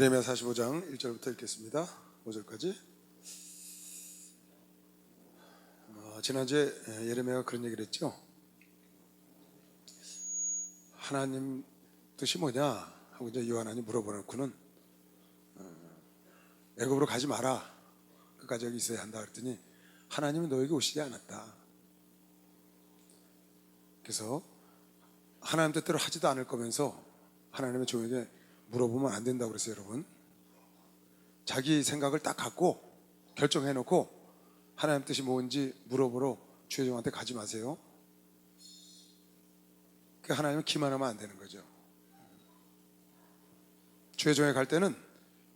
예레미야 45장 1절부터 읽겠습니다. 5절까지. 지난주에 예레미야가 그런 얘기를 했죠. 하나님 뜻이 뭐냐 하고 이제 요한이 물어보놓고는 애굽으로 가지 마라, 끝까지 여기 있어야 한다 그랬더니 하나님은 너에게 오시지 않았다. 그래서 하나님 뜻대로 하지도 않을 거면서 하나님의 종에게 물어보면 안 된다고 그랬어요. 여러분, 자기 생각을 딱 갖고 결정해놓고 하나님 뜻이 뭔지 물어보러 주의 종한테 가지 마세요. 그 하나님은 기만하면 안 되는 거죠. 주의 종에 갈 때는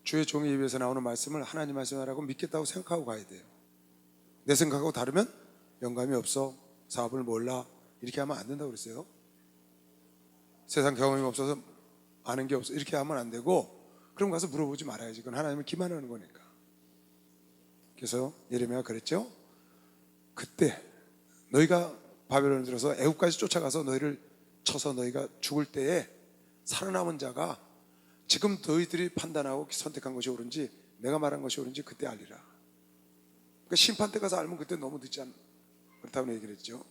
주의 종의 입에서 나오는 말씀을 하나님 말씀이라고 믿겠다고 생각하고 가야 돼요. 내 생각하고 다르면 영감이 없어, 사업을 몰라, 이렇게 하면 안 된다고 그랬어요. 세상 경험이 없어서 아는 게 없어, 이렇게 하면 안 되고, 그럼 가서 물어보지 말아야지. 그건 하나님을 기만하는 거니까. 그래서 예레미야가 그랬죠. 그때 너희가 바벨론에 들어서 애굽까지 쫓아가서 너희를 쳐서 너희가 죽을 때에 살아남은 자가 지금 너희들이 판단하고 선택한 것이 옳은지 내가 말한 것이 옳은지 그때 알리라. 그러니까 심판 때 가서 알면 그때 너무 늦지 않, 그렇다고 얘기를 했죠.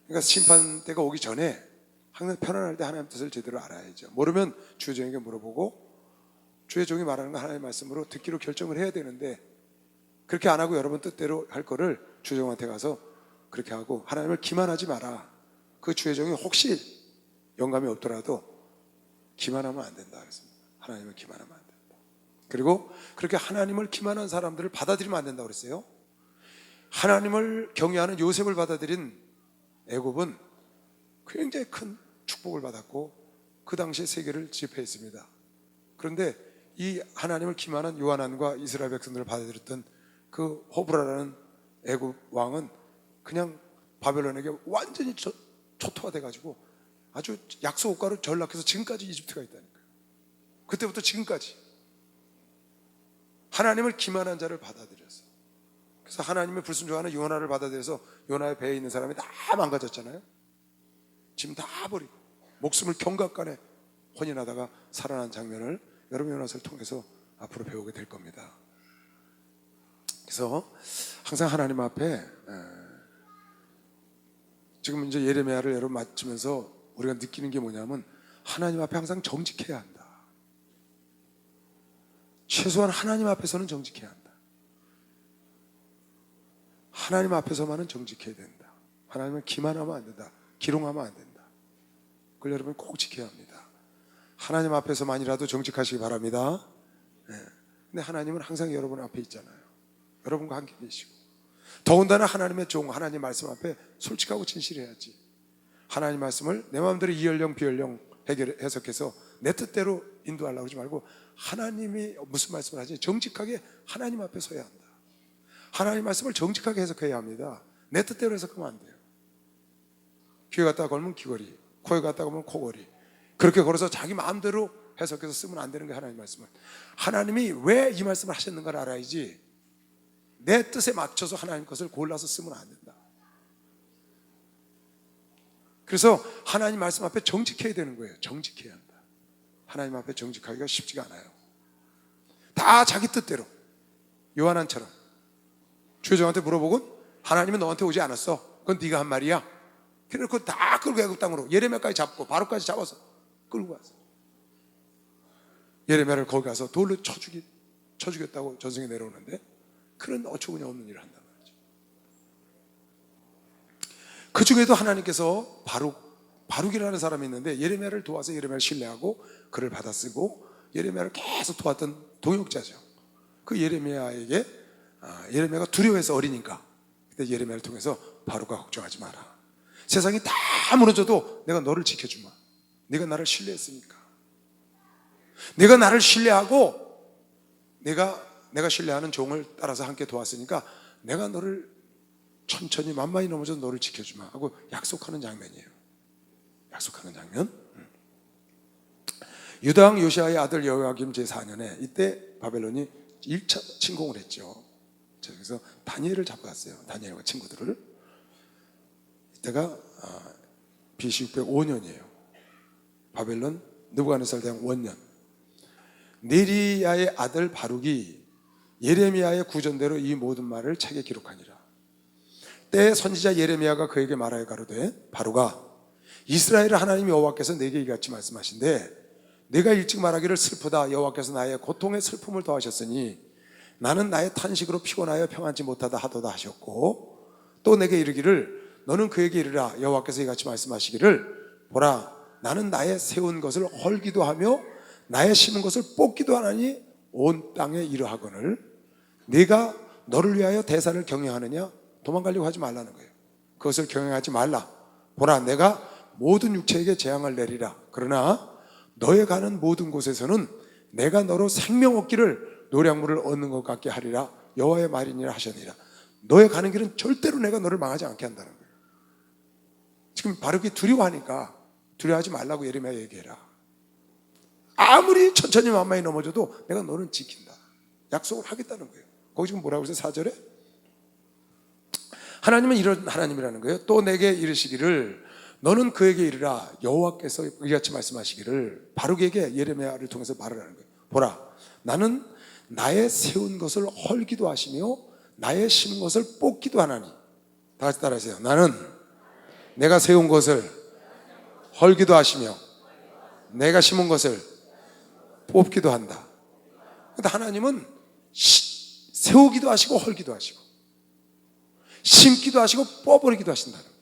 그러니까 심판 때가 오기 전에 항상 편안할 때 하나님 뜻을 제대로 알아야죠. 모르면 주의 종에게 물어보고 주의 종이 말하는 거 하나님의 말씀으로 듣기로 결정을 해야 되는데, 그렇게 안 하고 여러분 뜻대로 할 거를 주의 종한테 가서 그렇게 하고 하나님을 기만하지 마라. 그 주의 종이 혹시 영감이 없더라도 기만하면 안 된다 그랬습니다. 하나님을 기만하면 안 된다. 그리고 그렇게 하나님을 기만한 사람들을 받아들이면 안 된다고 그랬어요. 하나님을 경외하는 요셉을 받아들인 애굽은 굉장히 큰 축복을 받았고 그 당시에 세계를 지배했습니다. 그런데 이 하나님을 기만한 요한안과 이스라엘 백성들을 받아들였던 그 호브라라는 애굽 왕은 그냥 바벨론에게 완전히 초토화돼 가지고 아주 약소국가로 전락해서 지금까지 이집트가 있다니까요. 그때부터 지금까지 하나님을 기만한 자를 받아들였어요. 그래서 하나님의 불순종하는 요나를 받아들여서 요나의 배에 있는 사람이 다 망가졌잖아요. 짐 다 버리고 목숨을 경각간에 혼인하다가 살아난 장면을 여러분 요나서를 통해서 앞으로 배우게 될 겁니다. 그래서 항상 하나님 앞에 지금 이제 예레미야를 여러분 맞추면서 우리가 느끼는 게 뭐냐면 하나님 앞에 항상 정직해야 한다. 최소한 하나님 앞에서는 정직해야 한다. 하나님 앞에서만은 정직해야 된다. 하나님을 기만하면 안 된다. 기롱하면 안 된다. 그걸 여러분 꼭 지켜야 합니다. 하나님 앞에서만이라도 정직하시기 바랍니다. 근데 하나님은 항상 여러분 앞에 있잖아요. 여러분과 함께 계시고, 더군다나 하나님의 종, 하나님 말씀 앞에 솔직하고 진실해야지. 하나님 말씀을 내 마음대로 이연령 비연령 해석해서 내 뜻대로 인도하려고 하지 말고 하나님이 무슨 말씀을 하지 정직하게 하나님 앞에 서야 한다. 하나님 말씀을 정직하게 해석해야 합니다. 내 뜻대로 해석하면 안 돼요. 귀에 갖다가 걸면 귀걸이, 코에 갖다가 걸면 코걸이, 그렇게 걸어서 자기 마음대로 해석해서 쓰면 안 되는 게 하나님 말씀은. 하나님이 왜 이 말씀을 하셨는가를 알아야지 내 뜻에 맞춰서 하나님 것을 골라서 쓰면 안 된다. 그래서 하나님 말씀 앞에 정직해야 되는 거예요. 정직해야 한다. 하나님 앞에 정직하기가 쉽지가 않아요. 다 자기 뜻대로, 요한안처럼 주의 종한테 물어보곤 하나님은 너한테 오지 않았어, 그건 네가 한 말이야. 그래놓고 다 끌고 애굽 땅으로 예레미야까지 잡고 바로까지 잡아서 끌고 갔어. 예레미야를 거기 가서 돌로 쳐주겠다고 전승에 내려오는데 그런 어처구니 없는 일을 한단 말이죠. 그 중에도 하나님께서 바룩이라는 사람이 있는데 예레미야를 도와서 예레미야를 신뢰하고 그를 받아 쓰고 예레미야를 계속 도왔던 동역자죠. 그 예레미야에게 예레미야가 두려워해서 어리니까 그때 예레미야를 통해서 바룩아 걱정하지 마라. 세상이 다 무너져도 내가 너를 지켜주마. 네가 나를 신뢰했으니까. 내가 나를 신뢰하고 내가 신뢰하는 종을 따라서 함께 도왔으니까 내가 너를 천천히 만만히 넘어져도 너를 지켜주마 하고 약속하는 장면이에요. 약속하는 장면. 유다 왕 요시아의 아들 여호야김 제4년에 이때 바벨론이 1차 침공을 했죠. 그래서 다니엘을 잡아갔어요. 다니엘과 친구들을. 이때가 BC 605년이에요. 바벨론 느부갓네살 대왕 원년. 네리야의 아들 바룩이 예레미야의 구전대로 이 모든 말을 책에 기록하니라. 때에 선지자 예레미야가 그에게 말하여 가로되 바룩아, 이스라엘의 하나님 여호와께서 내게 이같이 말씀하신대 내가 일찍 말하기를 슬프다. 여호와께서 나의 고통의 슬픔을 더하셨으니 나는 나의 탄식으로 피곤하여 평안치 못하다 하도다 하셨고, 또 내게 이르기를 너는 그에게 이르라. 여호와께서 이같이 말씀하시기를 보라, 나는 나의 세운 것을 헐기도 하며 나의 심은 것을 뽑기도 하나니 온 땅에 이러하거늘 네가 너를 위하여 대사를 경영하느냐? 도망가려고 하지 말라는 거예요. 그것을 경영하지 말라. 보라, 내가 모든 육체에게 재앙을 내리라. 그러나 너의 가는 모든 곳에서는 내가 너로 생명 얻기를 노량물을 얻는 것 같게 하리라. 여호와의 말이니라 하셨느니라. 너의 가는 길은 절대로 내가 너를 망하지 않게 한다는 거예요. 지금 바룩이 두려워하니까 두려워하지 말라고 예레미야 얘기해라. 아무리 천천히 만만히 넘어져도 내가 너는 지킨다. 약속을 하겠다는 거예요. 거기 지금 뭐라고 해서 4절에 하나님은 이런 하나님이라는 거예요. 또 내게 이르시기를 너는 그에게 이르라. 여호와께서 이같이 말씀하시기를 바룩에게 예레미야를 통해서 말을 하는 거예요. 보라, 나는 나의 세운 것을 헐기도 하시며 나의 심은 것을 뽑기도 하나니. 다 같이 따라하세요. 나는 내가 세운 것을 헐기도 하시며 내가 심은 것을 뽑기도 한다. 그런데 하나님은 세우기도 하시고 헐기도 하시고 심기도 하시고 뽑아버리기도 하신다는 거예요.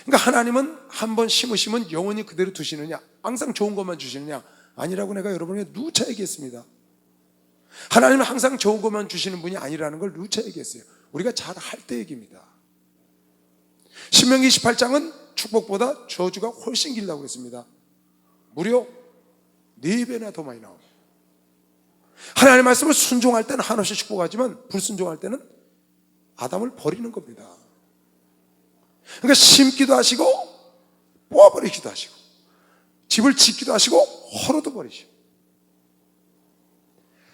그러니까 하나님은 한번 심으시면 영원히 그대로 두시느냐, 항상 좋은 것만 주시느냐? 아니라고 내가 여러분에게 누차 얘기했습니다. 하나님은 항상 좋은 것만 주시는 분이 아니라는 걸 누차 얘기했어요. 우리가 잘 할 때 얘기입니다. 신명기 28장은 축복보다 저주가 훨씬 길다고 그랬습니다. 무려 4배나 더 많이 나옵니다. 하나님의 말씀을 순종할 때는 한없이 축복하지만 불순종할 때는 아담을 버리는 겁니다. 그러니까 심기도 하시고 뽑아버리기도 하시고 집을 짓기도 하시고 헐어도 버리시고.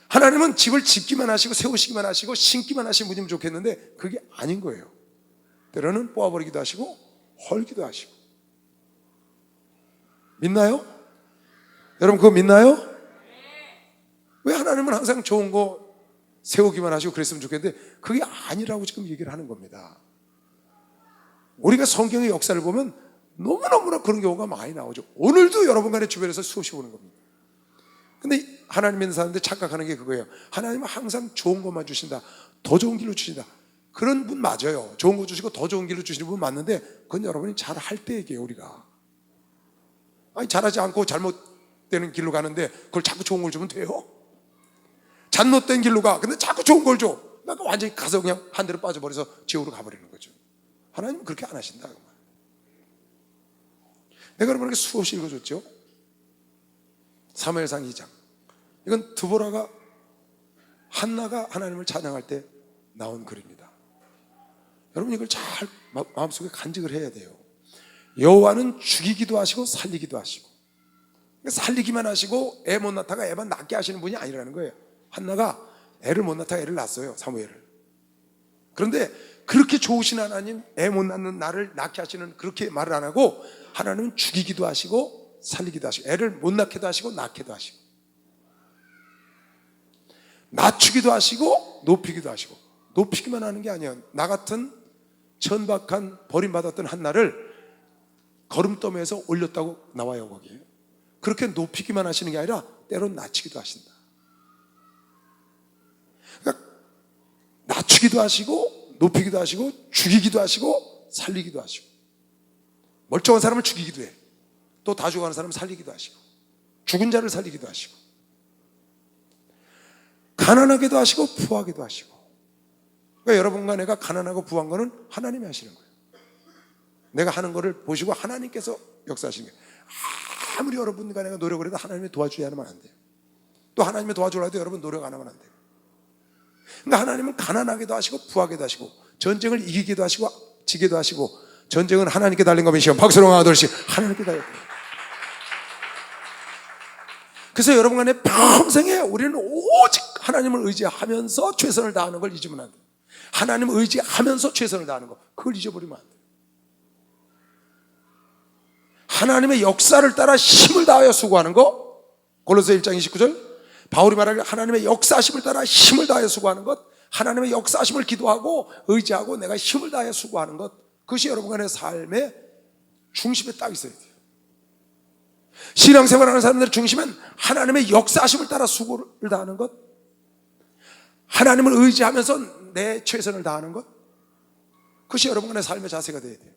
하나님은 집을 짓기만 하시고 세우시기만 하시고 심기만 하시는 분이면 좋겠는데 그게 아닌 거예요. 때로는 뽑아버리기도 하시고 헐기도 하시고. 믿나요? 여러분 그거 믿나요? 왜 하나님은 항상 좋은 거 세우기만 하시고 그랬으면 좋겠는데 그게 아니라고 지금 얘기를 하는 겁니다. 우리가 성경의 역사를 보면 너무너무나 그런 경우가 많이 나오죠. 오늘도 여러분 간의 주변에서 수없이 보는 겁니다. 근데 하나님 믿는 사람들 착각하는 게 그거예요. 하나님은 항상 좋은 것만 주신다. 더 좋은 길로 주신다. 그런 분 맞아요. 좋은 거 주시고 더 좋은 길로 주시는 분 맞는데 그건 여러분이 잘 할 때 얘기해요. 우리가 아니 잘하지 않고 잘못되는 길로 가는데 그걸 자꾸 좋은 걸 주면 돼요? 잘못된 길로 가. 근데 자꾸 좋은 걸 줘. 그러니까 완전히 가서 그냥 한 대로 빠져버려서 지옥으로 가버리는 거죠. 하나님은 그렇게 안 하신다. 내가 여러분에게 수없이 읽어줬죠. 사무엘상 2장. 이건 드보라가 한나가 하나님을 찬양할 때 나온 글입니다. 여러분 이걸 잘 마음속에 간직을 해야 돼요. 여호와는 죽이기도 하시고 살리기도 하시고, 살리기만 하시고 애 못 낳다가 애만 낳게 하시는 분이 아니라는 거예요. 한나가 애를 못 낳다가 애를 낳았어요. 사무엘을. 그런데 그렇게 좋으신 하나님, 애 못 낳는 나를 낳게 하시는 그렇게 말을 안 하고 하나님은 죽이기도 하시고 살리기도 하시고 애를 못 낳게도 하시고 낳게도 하시고 낮추기도 하시고 높이기도 하시고. 높이기만 하는 게 아니에요. 나 같은 천박한 버림받았던 한나를 거름더미에서 올렸다고 나와요. 거기에 그렇게 높이기만 하시는 게 아니라 때론 낮추기도 하신다. 그러니까 낮추기도 하시고 높이기도 하시고 죽이기도 하시고 살리기도 하시고. 멀쩡한 사람을 죽이기도 해. 또 다 죽어가는 사람을 살리기도 하시고 죽은 자를 살리기도 하시고 가난하게도 하시고 부하게도 하시고. 그러니까 여러분과 내가 가난하고 부한 거는 하나님이 하시는 거예요. 내가 하는 거를 보시고 하나님께서 역사하시는 거예요. 아무리 여러분과 내가 노력을 해도 하나님이 도와주지 않으면 안 돼요. 또 하나님이 도와주려 해도 여러분 노력 안 하면 안 돼요. 그러니까 하나님은 가난하게도 하시고 부하게도 하시고 전쟁을 이기기도 하시고 지게도 하시고. 전쟁은 하나님께 달린 것이시오. 박수로 하나둘씩 하나님께 달렸다. 그래서 여러분 간에 평생에 우리는 오직 하나님을 의지하면서 최선을 다하는 걸 잊으면 안 돼요. 하나님을 의지하면서 최선을 다하는 거, 그걸 잊어버리면 안 돼요. 하나님의 역사를 따라 힘을 다하여 수고하는 거, 골로새 1장 29절 바울이 말하길 하나님의 역사하심을 따라 힘을 다하여 수고하는 것, 하나님의 역사하심을 기도하고 의지하고 내가 힘을 다하여 수고하는 것, 그것이 여러분의 삶의 중심에 딱 있어야 돼요. 신앙생활하는 사람들의 중심은 하나님의 역사하심을 따라 수고를 다하는 것, 하나님을 의지하면서 내 최선을 다하는 것, 그것이 여러분의 삶의 자세가 되어야 돼요.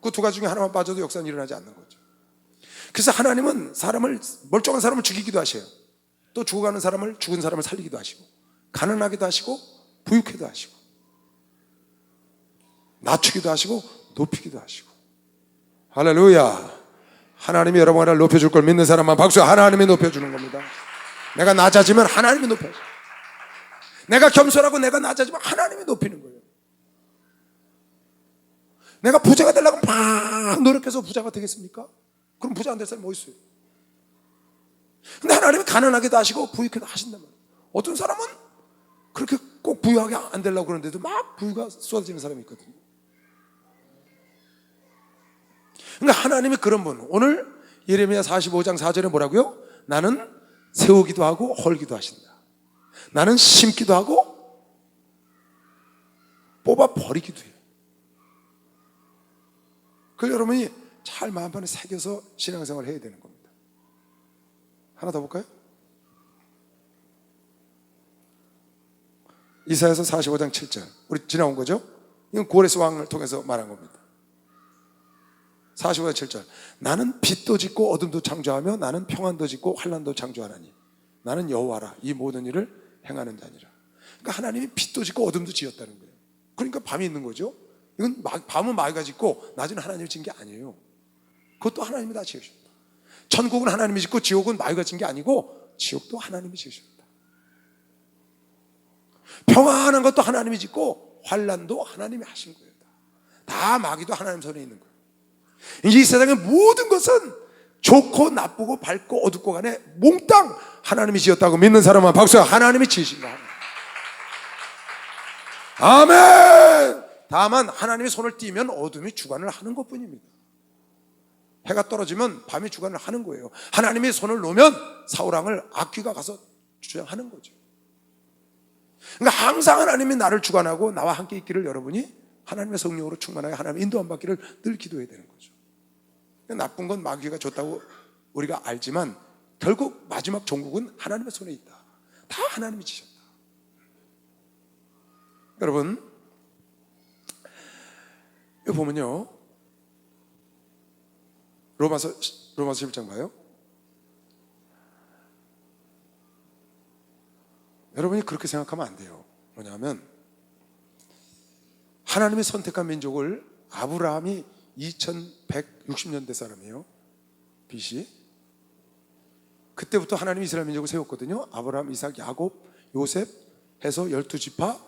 그 두 가지 중에 하나만 빠져도 역사는 일어나지 않는 거죠. 그래서 하나님은 멀쩡한 사람을 죽이기도 하셔요. 또 죽은 사람을 살리기도 하시고, 가난하기도 하시고, 부유케도 하시고, 낮추기도 하시고, 높이기도 하시고. 할렐루야. 하나님이 여러분을 높여줄 걸 믿는 사람만 박수. 하나님이 높여주는 겁니다. 내가 낮아지면 하나님이 높여줘. 내가 겸손하고 내가 낮아지면 하나님이 높이는 거예요. 내가 부자가 되려고 막 노력해서 부자가 되겠습니까? 그럼 부자 안 될 사람이 뭐 있어요? 근데 하나님이 가난하게도 하시고 부유하게도 하신단 말이에요. 어떤 사람은 그렇게 꼭 부유하게 안 되려고 그러는데도 막 부유가 쏟아지는 사람이 있거든요. 그러니까 하나님이 그런 분. 오늘 예레미야 45장 4절에 뭐라고요? 나는 세우기도 하고 헐기도 하신다. 나는 심기도 하고 뽑아 버리기도 해요. 그걸 여러분이 잘 마음판에 새겨서 신앙생활을 해야 되는 겁니다. 하나 더 볼까요? 이사야서 45장 7절. 우리 지나온 거죠? 이건 고레스 왕을 통해서 말한 겁니다. 45장 7절. 나는 빛도 짓고 어둠도 창조하며 나는 평안도 짓고 환난도 창조하나니 나는 여호와라 이 모든 일을 행하는 자니라. 그러니까 하나님이 빛도 짓고 어둠도 지었다는 거예요. 그러니까 밤이 있는 거죠. 이건 밤은 마귀가 짓고 낮은 하나님이 짓는 게 아니에요. 그것도 하나님이 다 지으셨다. 천국은 하나님이 짓고 지옥은 마귀가 짓는 게 아니고 지옥도 하나님이 지으셨다. 평안한 것도 하나님이 짓고 환난도 하나님이 하신 거예요. 다 마귀도 하나님 손에 있는 거예요. 이 세상의 모든 것은 좋고 나쁘고 밝고 어둡고 간에 몽땅 하나님이 지었다고 믿는 사람은 박수. 하나님이 지으신 거야. 아멘. 다만 하나님이 손을 띄면 어둠이 주관을 하는 것뿐입니다. 해가 떨어지면 밤이 주관을 하는 거예요. 하나님이 손을 놓으면 사울왕을 악귀가 가서 주장하는 거죠. 그러니까 항상 하나님이 나를 주관하고 나와 함께 있기를 여러분이 하나님의 성령으로 충만하여 하나님의 인도함 받기를 늘 기도해야 되는 거죠. 나쁜 건 마귀가 줬다고 우리가 알지만 결국 마지막 종국은 하나님의 손에 있다. 다 하나님이 지셨다. 여러분 여기 보면요, 로마서 11장 봐요. 여러분이 그렇게 생각하면 안 돼요. 뭐냐면 하나님이 선택한 민족을 아브라함이 2160년대 사람이에요. BC. 그때부터 하나님이 이스라엘 민족을 세웠거든요. 아브라함, 이삭, 야곱, 요셉 해서 12지파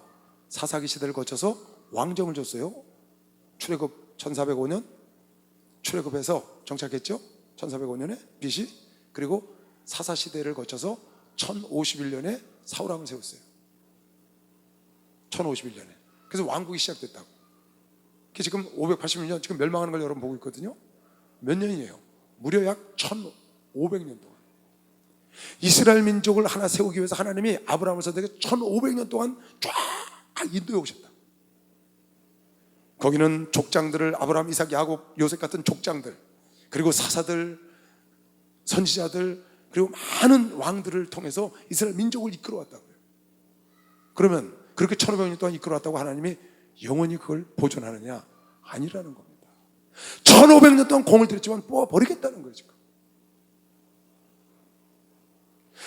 사사기 시대를 거쳐서 왕정을 줬어요. 출애굽 1405년 출애굽해서 정착했죠. 1405년에 BC. 그리고 사사 시대를 거쳐서 1051년에 사울왕을 세웠어요. 1051년에. 그래서 왕국이 시작됐다고. 지금 586년 지금 멸망하는 걸 여러분 보고 있거든요. 몇 년이에요? 무려 약 1500년 동안 이스라엘 민족을 하나 세우기 위해서 하나님이 아브라함을 선택해 1500년 동안 쫙 인도해 오셨다. 거기는 족장들을 아브라함, 이삭, 야곱, 요셉 같은 족장들, 그리고 사사들, 선지자들, 그리고 많은 왕들을 통해서 이스라엘 민족을 이끌어왔다고요. 그러면 그렇게 1500년 동안 이끌어왔다고 하나님이 영원히 그걸 보존하느냐? 아니라는 겁니다. 1500년 동안 공을 들였지만 뽑아버리겠다는 거예요. 지금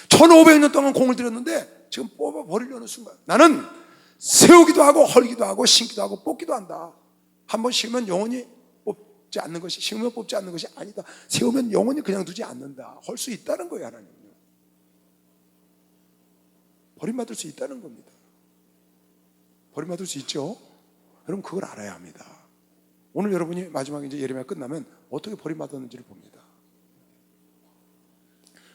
1500년 동안 공을 들였는데 지금 뽑아버리려는 순간 나는 세우기도 하고 헐기도 하고 심기도 하고 뽑기도 한다. 한번 심으면 영원히 뽑지 않는 것이, 심으면 뽑지 않는 것이 아니다. 세우면 영원히 그냥 두지 않는다. 할 수 있다는 거예요. 하나님은 버림받을 수 있다는 겁니다. 버림받을 수 있죠. 여러분 그걸 알아야 합니다. 오늘 여러분이 마지막에 이제 예레미야 끝나면 어떻게 버림받았는지를 봅니다.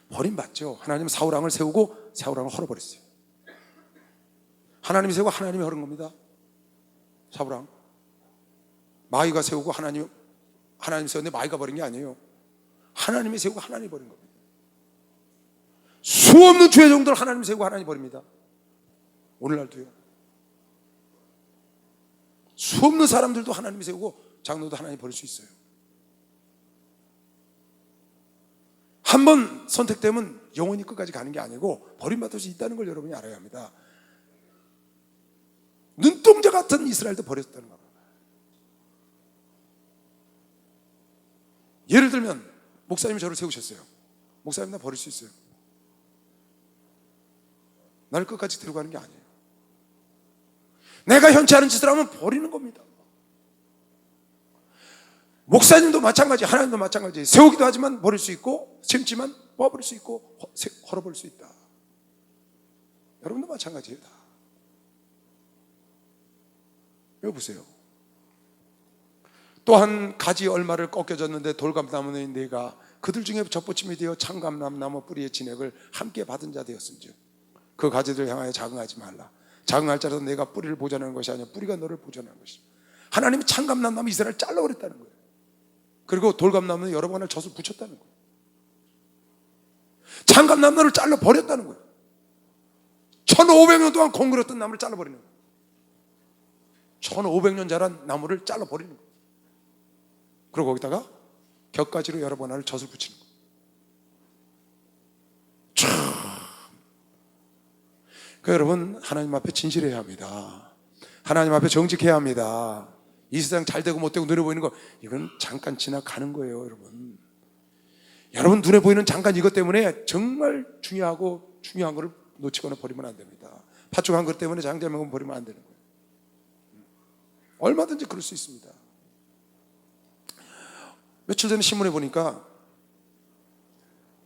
버림받죠. 하나님은 사울왕을 세우고 사울왕을 헐어버렸어요. 하나님이 세우고 하나님이 헐은 겁니다. 사울왕 마귀가 세우고 하나님 세웠는데 마귀가 버린 게 아니에요. 하나님이 세우고 하나님이 버린 겁니다. 수없는 주의 종들 하나님 세우고 하나님 버립니다. 오늘날도요. 수없는 사람들도 하나님 세우고 장로도 하나님 버릴 수 있어요. 한 번 선택되면 영원히 끝까지 가는 게 아니고 버림받을 수 있다는 걸 여러분이 알아야 합니다. 눈동자 같은 이스라엘도 버렸다는 겁니다. 예를 들면 목사님이 저를 세우셨어요. 목사님 나 버릴 수 있어요. 나를 끝까지 데리고 가는 게 아니에요. 내가 현치 않은 짓을 하면 버리는 겁니다. 목사님도 마찬가지, 하나님도 마찬가지. 세우기도 하지만 버릴 수 있고, 심지만 뽑을 수 있고, 헐어버릴 수 있다. 여러분도 마찬가지예요. 다. 여기 보세요. 또한 가지 얼마를 꺾여졌는데 돌감나무의 네가 그들 중에 젖보침이 되어 참감나무 뿌리의 진액을 함께 받은 자 되었은즉 그 가지들을 향하여 자긍하지 말라. 자긍할 자라도 내가 뿌리를 보존하는 것이 아니라 뿌리가 너를 보존하는 것이다. 하나님이 참감나무 이스라엘을 잘라버렸다는 거예요. 그리고 돌감나무는 여러 번을 젖을 붙였다는 거예요. 참감나무를 잘라버렸다는 거예요. 1500년 동안 공그렸던 나무를 잘라버리는 거예요. 1500년 자란 나무를 잘라버리는 거예요. 그리고 거기다가 격가지로 여러 번을 젖을 붙이는 거예요. 그러니까 여러분, 하나님 앞에 진실해야 합니다. 하나님 앞에 정직해야 합니다. 이 세상 잘 되고 못 되고 눈에 보이는 거, 이건 잠깐 지나가는 거예요. 여러분 눈에 보이는 잠깐 이것 때문에 정말 중요하고 중요한 거를 놓치거나 버리면 안 됩니다. 팥죽한 것 때문에 장자명은 버리면 안 되는 거예요. 얼마든지 그럴 수 있습니다. 며칠 전에 신문에 보니까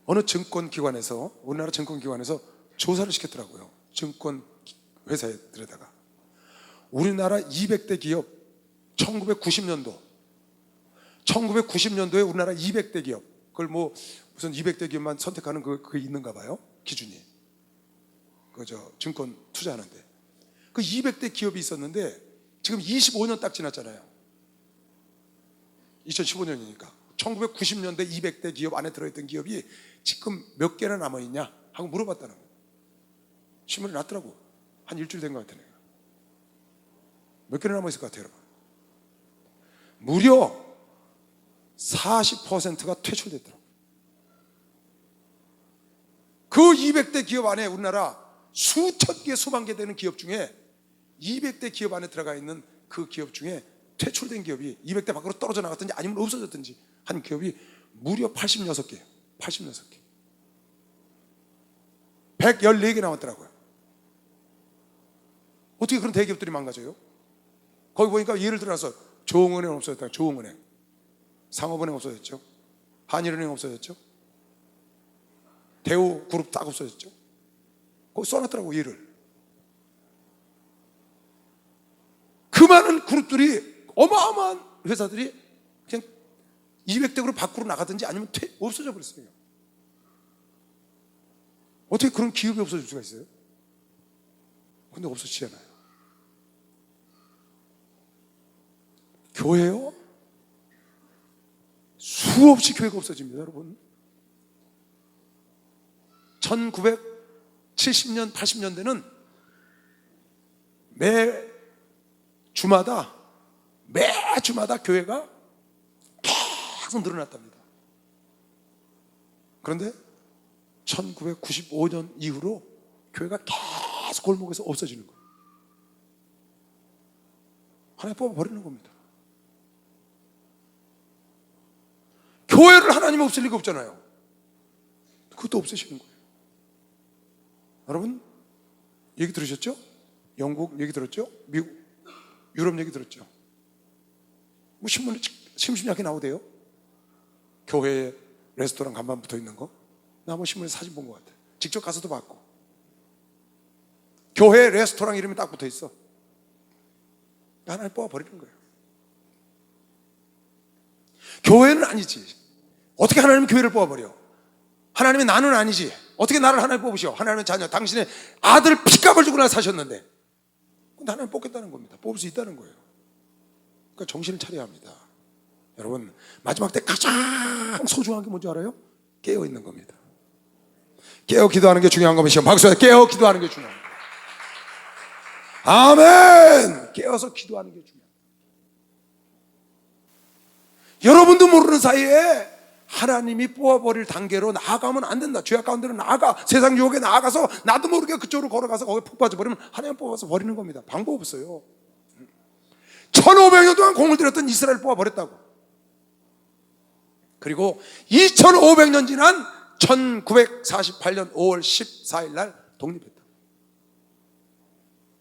어느 증권기관에서, 우리나라 증권기관에서 조사를 시켰더라고요. 증권회사들에다가 우리나라 200대 기업 1990년도에 우리나라 200대 기업, 그걸 뭐 무슨 200대 기업만 선택하는 그게 있는가 봐요. 기준이. 증권 투자하는데. 그 200대 기업이 있었는데 지금 25년 딱 지났잖아요. 2015년이니까 1990년대 200대 기업 안에 들어있던 기업이 지금 몇 개나 남아있냐 하고 물어봤다는 거예요. 신문에 났더라고. 한 일주일 된 것 같아요. 몇 개나 남아있을 것 같아요, 여러분? 무려 40%가 퇴출됐더라고요. 그 200대 기업 안에 우리나라 수천 개, 수만 개 되는 기업 중에 200대 기업 안에 들어가 있는 그 기업 중에 퇴출된 기업이 200대 밖으로 떨어져 나갔든지 아니면 없어졌든지 한 기업이 무려 86개예요. 86개. 114개 남았더라고요. 어떻게 그런 대기업들이 망가져요? 거기 보니까 예를 들어서 조흥은행 없어졌다. 조흥은행. 상업은행 없어졌죠. 한일은행 없어졌죠. 대우그룹 딱 없어졌죠. 거기 써놨더라고, 예를. 그 많은 그룹들이, 어마어마한 회사들이 그냥 200대 그룹 밖으로 나가든지 아니면 없어져 버렸어요. 어떻게 그런 기업이 없어질 수가 있어요? 근데 없어지잖아요. 교회요? 수없이 교회가 없어집니다, 여러분. 1970년, 80년대는 매주마다 교회가 계속 늘어났답니다. 그런데 1995년 이후로 교회가 계속 골목에서 없어지는 거예요. 하나님 뽑아버리는 겁니다. 교회를 하나님 없을 리가 없잖아요. 그것도 없애시는 거예요. 여러분, 얘기 들으셨죠? 영국 얘기 들었죠? 미국, 유럽 얘기 들었죠? 뭐 신문에 심심찮게 나오대요. 교회에 레스토랑 간판 붙어 있는 거. 나 한번 신문에 사진 본 것 같아. 직접 가서도 봤고. 교회 레스토랑 이름이 딱 붙어 있어. 하나님 뽑아버리는 거예요. 교회는 아니지. 어떻게 하나님은 교회를 뽑아버려? 하나님이 나는 아니지. 어떻게 나를 하나님 뽑으셔? 하나님은 자녀, 당신의 아들 피값을 주고 나 사셨는데. 근데 하나님 뽑겠다는 겁니다. 뽑을 수 있다는 거예요. 그러니까 정신을 차려야 합니다. 여러분, 마지막 때 가장 소중한 게 뭔지 알아요? 깨어있는 겁니다. 깨어 기도하는 게 중요한 겁니다. 박수해. 깨어 기도하는 게 중요합니다. 아멘. 깨어서 기도하는 게 중요합니다. 여러분도 모르는 사이에 하나님이 뽑아버릴 단계로 나아가면 안 된다. 죄악 가운데로 나아가, 세상 유혹에 나아가서 나도 모르게 그쪽으로 걸어가서 거기에 푹 빠져버리면 하나님 뽑아서 버리는 겁니다. 방법 없어요. 1500년 동안 공을 들였던 이스라엘 뽑아버렸다고. 그리고 2500년 지난 1948년 5월 14일 날 독립했다.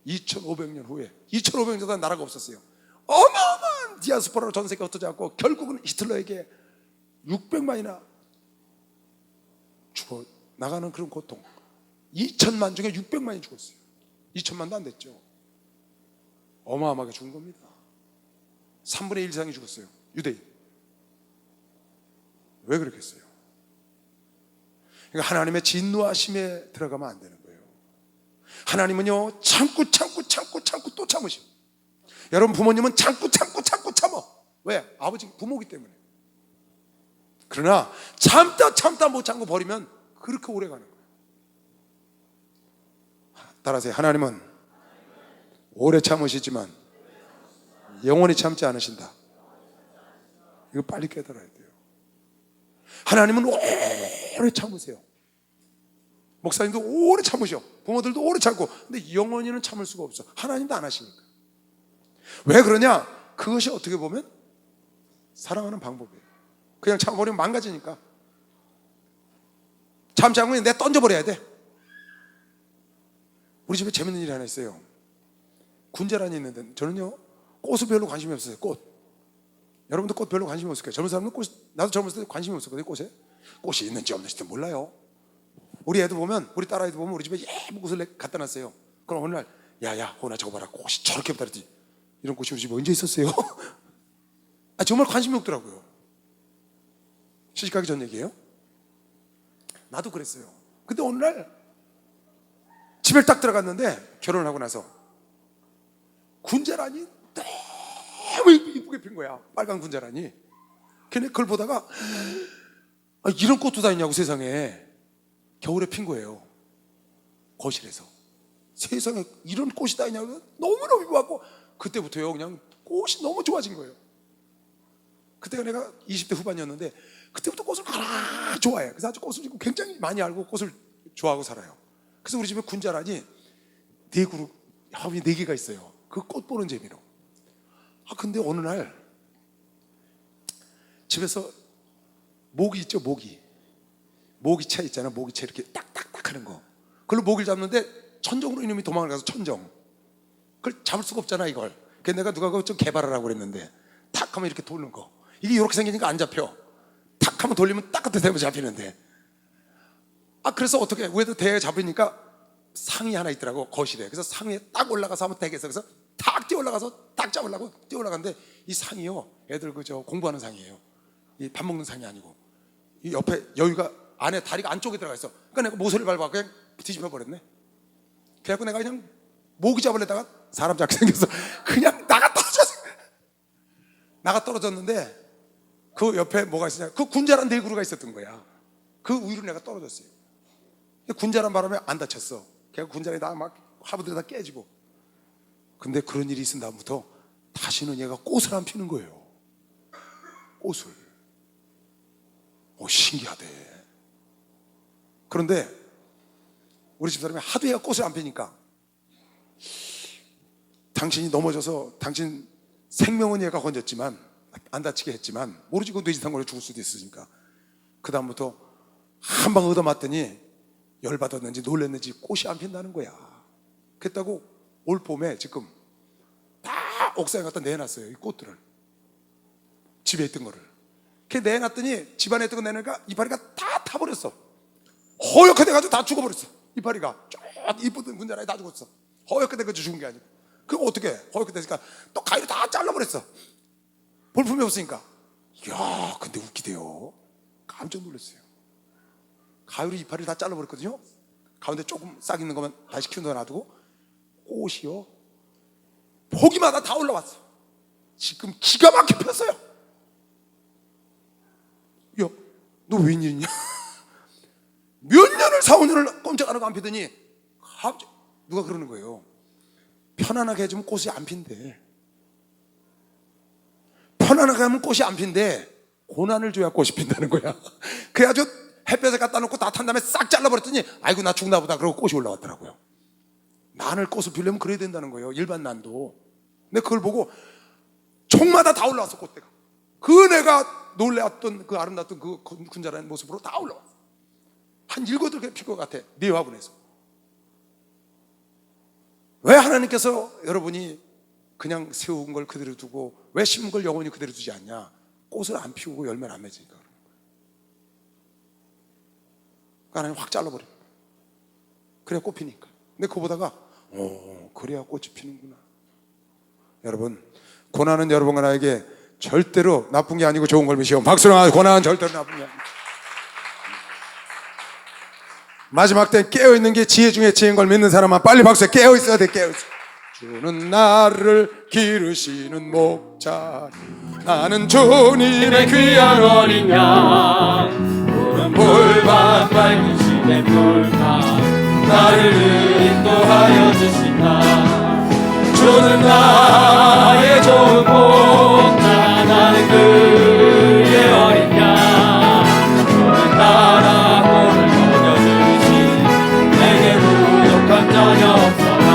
2500년 후에, 2500년 동안 나라가 없었어요. 어마어마한 디아스포라로 전 세계가 흩어져 갖고 결국은 히틀러에게 600만이나 죽어 나가는 그런 고통. 2000만 중에 600만이 죽었어요. 2000만도 안 됐죠. 어마어마하게 죽은 겁니다. 3분의 1 이상이 죽었어요. 유대인. 왜 그렇겠어요? 그러니까 하나님의 진노하심에 들어가면 안 되는 거예요. 하나님은요, 참고 또 참으시고. 여러분 부모님은 참고 참어. 왜? 아버지 부모기 때문에. 그러나 참다 못 참고 버리면 그렇게 오래 가는 거예요. 따라하세요. 하나님은 오래 참으시지만 영원히 참지 않으신다. 이거 빨리 깨달아야 돼요. 하나님은 오래 참으세요. 목사님도 오래 참으셔. 부모들도 오래 참고. 근데 영원히는 참을 수가 없어. 하나님도 안 하시니까. 왜 그러냐? 그것이 어떻게 보면 사랑하는 방법이에요. 그냥 참아버리면 망가지니까. 참지 않으면 내 던져버려야 돼. 우리 집에 재밌는 일이 하나 있어요. 군자란이 있는데 저는요, 꽃을 별로 관심이 없어요. 꽃. 여러분도 꽃 별로 관심이 없을 거예요. 젊은 사람은 꽃, 나도 젊었을 때 관심이 없었거든요. 꽃에. 꽃이 있는지 없는지도 몰라요. 우리 애도 보면, 우리 딸아이도 보면 우리 집에 예쁜 꽃을 갖다 놨어요. 그럼 어느 날, 야야 호나 저거 봐라, 꽃이 저렇게 예쁘다 그랬더니, 이런 꽃이 우리 집에 언제 있었어요? 정말 관심이 없더라고요. 시집가기 전 얘기예요. 나도 그랬어요. 근데 어느 날 집에 딱 들어갔는데, 결혼을 하고 나서 군자란이 너무 이쁘게 핀 거야. 빨간 군자란이. 걔네 그걸 보다가 이런 꽃도 다 있냐고 세상에. 겨울에 핀 거예요. 거실에서. 세상에 이런 꽃이 다 있냐고 너무너무 이뻐갖고 그때부터요, 그냥 꽃이 너무 좋아진 거예요. 그때가 내가 20대 후반이었는데 그때부터 꽃을 좋아해. 그래서 아주 꽃을 굉장히 많이 알고 꽃을 좋아하고 살아요. 그래서 우리 집에 군자란이 4그룹, 합이 4개가 있어요. 그 꽃 보는 재미로. 근데 어느 날 집에서 모기 있죠, 모기채 있잖아. 모기채 이렇게 딱딱딱 하는 거. 그걸로 모기를 잡는데 천정으로 이놈이 도망을 가서 천정. 그걸 잡을 수가 없잖아, 이걸. 그래서 내가 누가 그거 좀 개발을 하고 그랬는데 탁 하면 이렇게 도는 거. 이게 이렇게 생기니까 안 잡혀. 탁 하면 돌리면 딱 그때 되면 잡히는데. 그래서 어떻게 위에도 대에 잡히니까 상이 하나 있더라고, 거실에. 그래서 상에 딱 올라가서 한번 대겠어. 그래서 탁 뛰어 올라가서 딱 잡으려고 뛰어 올라갔는데 이 상이요, 애들 그저 공부하는 상이에요. 이 밥 먹는 상이 아니고 이 옆에 여기가 안에 다리가 안쪽에 들어가 있어. 그러니까 내가 모서리 밟아 그냥 뒤집어 버렸네. 그래갖고 내가 그냥 모기 잡으려다가 사람 잡게 생겨서 그냥 나가 떨어졌는데 그 옆에 뭐가 있었냐, 그 군자란 4그루가 있었던 거야. 그 위로 내가 떨어졌어요. 군자란 바람에 안 다쳤어. 걔가 군자란이 다 막 화분들이 다 깨지고. 근데 그런 일이 있은 다음부터 다시는 얘가 꽃을 안 피는 거예요. 꽃을. 신기하대. 그런데 우리 집사람이 하도 얘가 꽃을 안 피니까, 당신이 넘어져서 당신 생명은 얘가 건졌지만 안 다치게 했지만 모르지 그 뇌지탕 걸려 죽을 수도 있으니까 그 다음부터 한 방 얻어맞더니 열받았는지 놀랐는지 꽃이 안 핀다는 거야. 그랬다고 올 봄에 지금 다 옥상에 갖다 내놨어요. 이 꽃들을. 집에 있던 거를. 걔 내놨더니 집안에 있던 거 내놓으니까 이파리가 다 타버렸어. 허옇게 돼가지고 다 죽어버렸어. 이파리가 쫙 이쁘던 군자란이 다 죽었어. 허옇게 돼가지고 죽은 게 아니고. 그거 어떻게 허옇게 됐으니까 또 가위로 다 잘라버렸어. 볼품이 없으니까. 이야, 근데 웃기대요. 깜짝 놀랐어요. 가위로 이파리를 다 잘라버렸거든요. 가운데 조금 싹 있는 거만 다시 키운다 놔두고 꽃이요, 보기마다 다 올라왔어. 지금 기가 막혀 폈어요. 야, 너 웬일이냐? 몇 년을 5년을 4, 5년을 꼼짝 안 하고 안 피더니 갑자기 누가 그러는 거예요. 편안하게 해주면 꽃이 안 핀대. 편안하게 하면 꽃이 안 핀대. 고난을 줘야 꽃이 핀다는 거야. 그래가지고 햇볕에 갖다 놓고 다 탄 다음에 싹 잘라버렸더니 아이고 나 죽나 보다 그러고 꽃이 올라왔더라고요. 난을 꽃을 피려면 그래야 된다는 거예요. 일반 난도. 근데 그걸 보고 종마다 다 올라왔어. 꽃대가. 그 내가 놀래왔던 그 아름다웠던 그 군자라는 모습으로 다 올라왔어. 한 7-8개 필 것 같아. 네 화분에서. 왜 하나님께서 여러분이 그냥 세운 걸 그대로 두고 왜 심은 걸 영원히 그대로 두지 않냐? 꽃을 안 피우고 열매를 안 맺으니까. 그러니까 하나님 확 잘라버려. 그래야 꽃 피니까. 근데 그거 보다가 그래야 꽃이 피는구나. 여러분, 고난은 여러분과 나에게 절대로 나쁜 게 아니고 좋은 걸 믿으시오. 박수로 하세요. 고난은 절대로 나쁜 게 아니에요. 마지막 때 깨어있는 게 지혜 중에 지혜인 걸 믿는 사람은 빨리 박수해. 깨어있어야 돼. 깨어있어. 주는 나를 기르시는 목자, 나는 주님의 귀한 어린 양. 푸른 풀밭 밝은 시내 풀밭, 나를 인도하여 주신다. 주는 나의 좋은 목자, 나는 그의 어린 양. 주는 나라 꽃을 먹여주신 내게 부족한 전혀 없어라.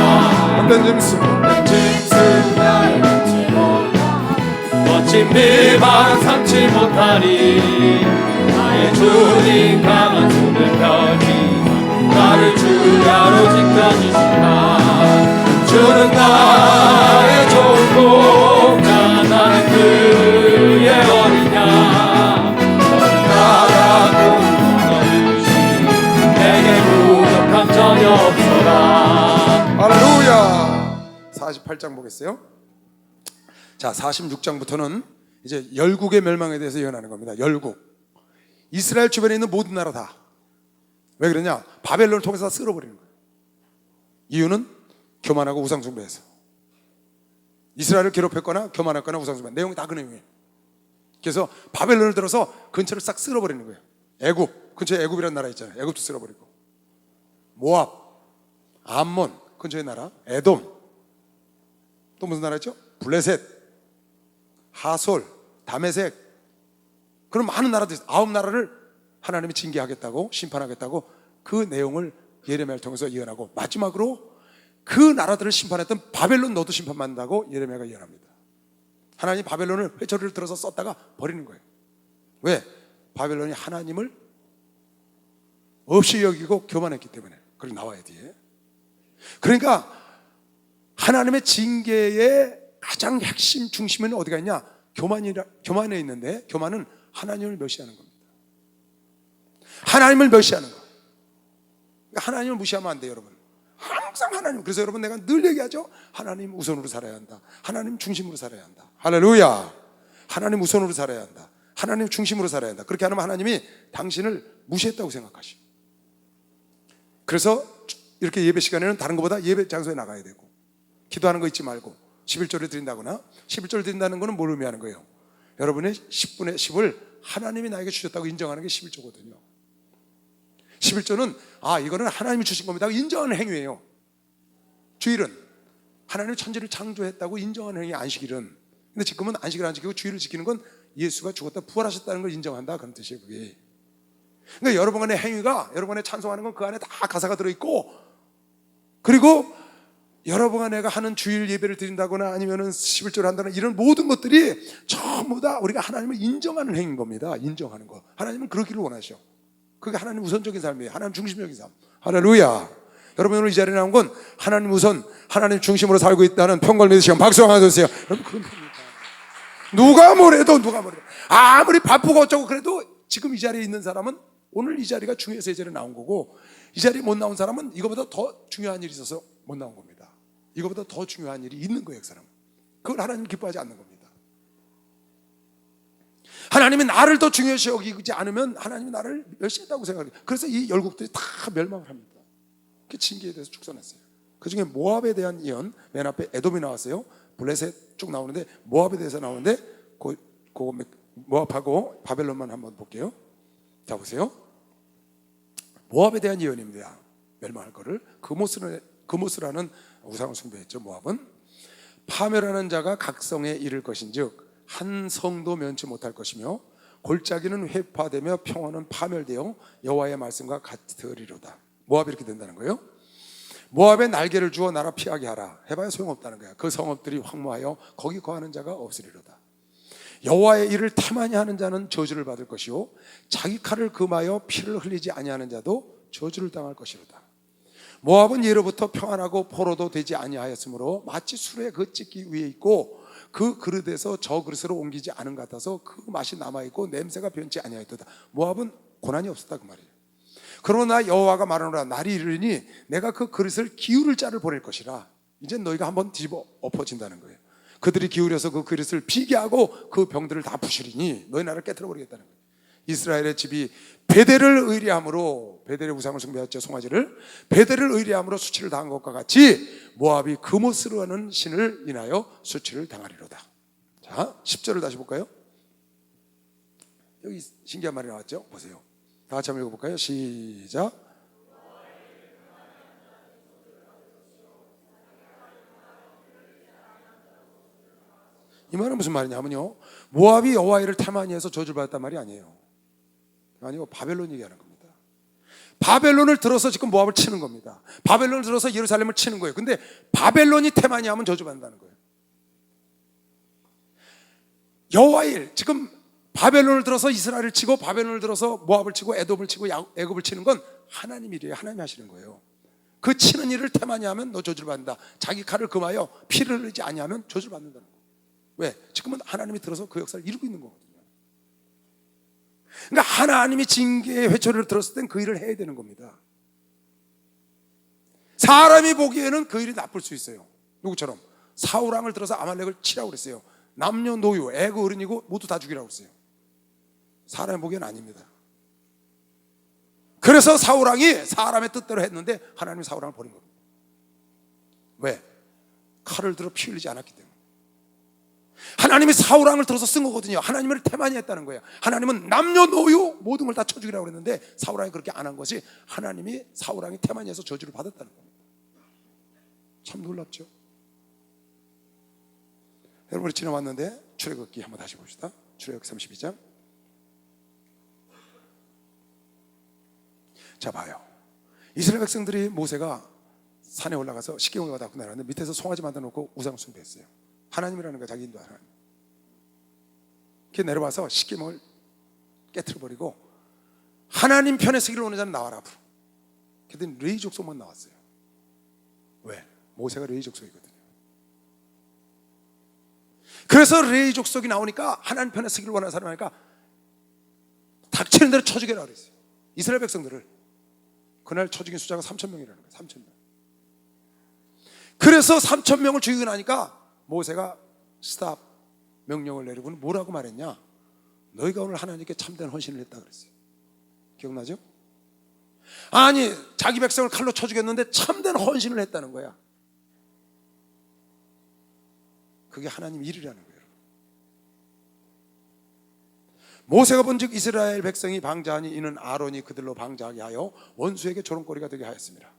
못된 짐승 나를 믿지 못하, 멋진 비방 삼지 못하리. 나의 주님 강한 손을 펴시 나를 주야로 지켜주신다. 주는 나의 좋은 목자, 나는 그의 어린 양. 너는 나라 꽃을 먹여주신 내게 부족함 전혀 없어라. 할렐루야. 48장 보겠어요. 자, 46장부터는 이제 열국의 멸망에 대해서 예언하는 겁니다. 열국. 이스라엘 주변에 있는 모든 나라 다. 왜 그러냐? 바벨론을 통해서 쓸어버리는 거예요. 이유는 교만하고 우상숭배해서. 이스라엘을 괴롭혔거나 교만했거나 우상숭배. 내용이 다 그 내용이에요. 그래서 바벨론을 들어서 근처를 싹 쓸어버리는 거예요. 애굽, 근처에 애굽이라는 나라 있잖아요. 애굽도 쓸어버리고, 모압, 암몬 근처의 나라, 에돔, 또 무슨 나라 있죠? 블레셋, 하솔, 다메섹, 그런 많은 나라들, 9나라를 하나님이 징계하겠다고, 심판하겠다고 그 내용을 예레미야를 통해서 예언하고, 마지막으로 그 나라들을 심판했던 바벨론 너도 심판받는다고 예레미야가 예언합니다. 하나님이 바벨론을 회초리를 들어서 썼다가 버리는 거예요. 왜? 바벨론이 하나님을 없이 여기고 교만했기 때문에. 그리고 나와야 돼. 그러니까 하나님의 징계의 가장 핵심 중심은 어디가 있냐? 교만에 있는데, 교만은 하나님을 멸시하는 겁니다. 하나님을 멸시하는 거. 그러니까 하나님을 무시하면 안 돼요, 여러분. 항상 하나님. 그래서 여러분, 내가 늘 얘기하죠. 하나님 우선으로 살아야 한다. 하나님 중심으로 살아야 한다. 할렐루야. 하나님 우선으로 살아야 한다. 하나님 중심으로 살아야 한다. 그렇게 하면 하나님이 당신을 무시했다고 생각하시고, 그래서 이렇게 예배 시간에는 다른 것보다 예배 장소에 나가야 되고, 기도하는 거 잊지 말고 11조를 드린다거나, 11조를 드린다는 것은 뭘 의미하는 거예요? 여러분의 10분의 10을 하나님이 나에게 주셨다고 인정하는 게 11조거든요. 11조는 이거는 하나님이 주신 겁니다 인정하는 행위예요. 주일은 하나님이 천지를 창조했다고 인정하는 행위, 안식일은. 근데 지금은 안식일 안 지키고 주일을 지키는 건 예수가 죽었다 부활하셨다는 걸 인정한다, 그런 뜻이에요, 그게. 그러니까 여러분의 행위가, 여러분의 찬송하는 건 그 안에 다 가사가 들어있고, 그리고 여러분과 내가 하는 주일 예배를 드린다거나 아니면은 11조를 한다거나 이런 모든 것들이 전부 다 우리가 하나님을 인정하는 행위인 겁니다. 인정하는 거. 하나님은 그러기를 원하셔. 그게 하나님 우선적인 삶이에요. 하나님 중심적인 삶. 할렐루야. 여러분, 오늘 이 자리에 나온 건 하나님 우선, 하나님 중심으로 살고 있다는 평가를 믿으시면 박수 한번 해주세요. 여러분, 그런 겁니다. 누가 뭐래도 아무리 바쁘고 어쩌고 그래도 지금 이 자리에 있는 사람은 오늘 이 자리가 중요해서 이 자리에 나온 거고, 이 자리에 못 나온 사람은 이거보다 더 중요한 일이 있어서 못 나온 겁니다. 이거보다 더 중요한 일이 있는 거예요, 그 사람은. 그걸 하나님 기뻐하지 않는 겁니다. 하나님이 나를 더 중요시 여기지 않으면 하나님이 나를 멸시했다고 생각해요. 그래서 이 열국들이 다 멸망을 합니다. 그 징계에 대해서 축선했어요. 그 중에 모압에 대한 예언, 맨 앞에 에돔이 나왔어요. 블레셋 쭉 나오는데 모압에 대해서 나오는데, 모압하고 바벨론만 한번 볼게요. 자, 보세요. 모압에 대한 예언입니다. 멸망할 거를. 그모스라는 우상을 숭배했죠. 모압은 파멸하는 자가 각성에 이를 것인즉 한 성도 면치 못할 것이며 골짜기는 회파되며 평원은 파멸되어 여호와의 말씀과 같으리로다. 모압이 이렇게 된다는 거예요. 모압에 날개를 주어 나라 피하게 하라. 해봐야 소용없다는 거야. 그 성읍들이 황무하여 거기 거하는 자가 없으리로다. 여호와의 일을 태만히 하는 자는 저주를 받을 것이요 자기 칼을 금하여 피를 흘리지 아니하는 자도 저주를 당할 것이로다. 모압은 예로부터 평안하고 포로도 되지 아니하였으므로 마치 술에 그 찢기 위에 있고 그 그릇에서 저 그릇으로 옮기지 않은 것 같아서 그 맛이 남아있고 냄새가 변치 아니하였도다. 모압은 고난이 없었다 그 말이에요. 그러나 여호와가 말하노라 날이 이르니 내가 그 그릇을 기울일 자를 보낼 것이라. 이제 너희가 한번 뒤집어 엎어진다는 거예요. 그들이 기울여서 그 그릇을 비게 하고 그 병들을 다 부수리니 너희 나라를 깨트려 버리겠다는 거예요. 이스라엘의 집이 베델을 의뢰함으로, 베델의 우상을 숭배했죠. 송아지를. 베델을 의뢰함으로 수치를 당한 것과 같이 모압이 그모스로 하는 신을 인하여 수치를 당하리로다. 자, 10절을 다시 볼까요? 여기 신기한 말이 나왔죠. 보세요. 다 같이 한번 읽어볼까요? 시작. 이 말은 무슨 말이냐면요, 모압이 여호와의 일을 태만히 해서 저주를 받았단 말이 아니에요. 아니고 바벨론 얘기하는 겁니다. 바벨론을 들어서 지금 모압을 치는 겁니다. 바벨론을 들어서 예루살렘을 치는 거예요. 근데 바벨론이 태만히 하면 저주받는다는 거예요. 여호와의 일, 지금 바벨론을 들어서 이스라엘을 치고 바벨론을 들어서 모압을 치고 에돔을 치고 애굽을 치는 건 하나님 일이에요. 하나님이 하시는 거예요. 그 치는 일을 태만히 하면 너 저주를 받는다. 자기 칼을 금하여 피를 흘리지 아니하면 저주를 받는다는 거예요. 왜? 지금은 하나님이 들어서 그 역사를 이루고 있는 거거든요. 그러니까 하나님이 징계의 회초리를 들었을 땐 그 일을 해야 되는 겁니다. 사람이 보기에는 그 일이 나쁠 수 있어요. 누구처럼 사울왕을 들어서 아말렉을 치라고 그랬어요. 남녀 노유 애고 어른이고 모두 다 죽이라고 그랬어요. 사람이 보기에는 아닙니다. 그래서 사울왕이 사람의 뜻대로 했는데 하나님이 사울왕을 버린 겁니다. 왜? 칼을 들어 피 흘리지 않았기 때문에. 하나님이 사울왕을 들어서 쓴 거거든요. 하나님을 태만히 했다는 거예요. 하나님은 남녀노유 모든 걸 다 쳐죽이라고 그랬는데 사울왕이 그렇게 안 한 것이 하나님이 사울왕이 태만히 해서 저주를 받았다는 겁니다. 참 놀랍죠. 여러분이 지나왔는데 출애굽기 한번 다시 봅시다. 출애굽기 32장. 자 봐요. 이스라엘 백성들이 모세가 산에 올라가서 십계명을 받고 내려왔는데 밑에서 송아지 만들어 놓고 우상 숭배했어요. 하나님이라는 거야. 자기 인도하는 하나님. 이렇게 내려와서 십계명을 깨트려 버리고 하나님 편에 서기를 원하는 자는 나와라 앞으로. 그랬더니 레위 족속만 나왔어요. 왜? 모세가 레위 족속이거든요. 그래서 레위 족속이 나오니까 하나님 편에 서기를 원하는 사람이니까 닥치는 대로 쳐 죽여라 그랬어요. 이스라엘 백성들을. 그날 쳐 죽인 숫자가 3,000명이라는 거예요. 3,000명. 그래서 3,000명을 죽이고 나니까 모세가 스탑 명령을 내리고는 뭐라고 말했냐? 너희가 오늘 하나님께 참된 헌신을 했다 그랬어요. 기억나죠? 아니 자기 백성을 칼로 쳐 죽였는데 참된 헌신을 했다는 거야. 그게 하나님 일이라는 거예요. 모세가 본즉 이스라엘 백성이 방자하니 이는 아론이 그들로 방자하게 하여 원수에게 조롱거리가 되게 하였습니다.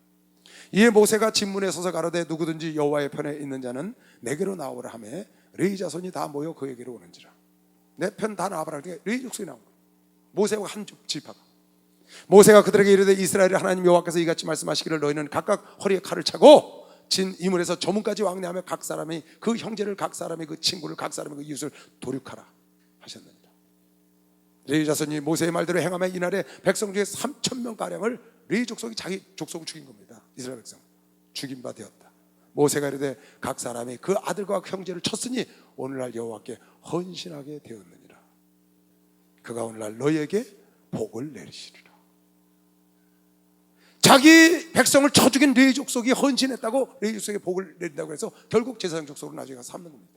이에 모세가 진문에 서서 가로되 누구든지 여호와의 편에 있는 자는 내게로 나오라 하매 레위 자손이 다 모여 그에게로 오는지라. 내 편 다 나와라. 레위 족속이 나온 거예요. 모세와 한 지파가. 모세가 그들에게 이르되 이스라엘의 하나님 여호와께서 이같이 말씀하시기를 너희는 각각 허리에 칼을 차고 진 이물에서 저문까지 왕래하며 각 사람이 그 형제를 각 사람이 그 친구를 각 사람이 그 이웃을 도륙하라 하셨느니라. 레위 자손이 모세의 말대로 행하며 이날에 백성 중에 3,000명 가량을 레위 족속이 자기 족속을 죽인 겁니다. 이스라엘 백성 죽인 바 되었다. 모세가 이르되 각 사람이 그 아들과 그 형제를 쳤으니 오늘날 여호와께 헌신하게 되었느니라. 그가 오늘날 너희에게 복을 내리시리라. 자기 백성을 쳐 죽인 레위 족속이 헌신했다고 레위 족속에 복을 내린다고 해서 결국 제사장 족속으로 나중에 가서 삼는 겁니다.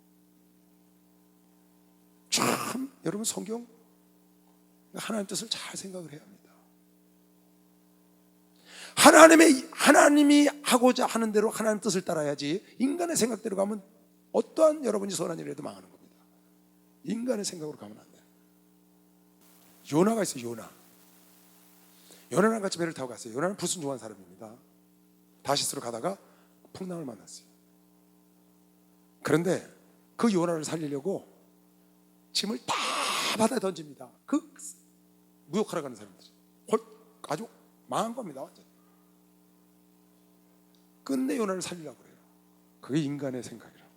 참 여러분 성경 하나님 뜻을 잘 생각을 해야 합니다. 하나님이 하고자 하는 대로 하나님 뜻을 따라야지 인간의 생각대로 가면 어떠한 여러분이 선한 일을 해도 망하는 겁니다. 인간의 생각으로 가면 안 돼요. 요나가 있어요. 요나. 요나랑 같이 배를 타고 갔어요. 요나는 불순종한 사람입니다. 다시스로 가다가 풍랑을 만났어요. 그런데 그 요나를 살리려고 짐을 다 바다에 던집니다. 그 무역하러 가는 사람들 아주 망한 겁니다. 완전. 끝내 요나를 살리려고 그래요. 그게 인간의 생각이라고.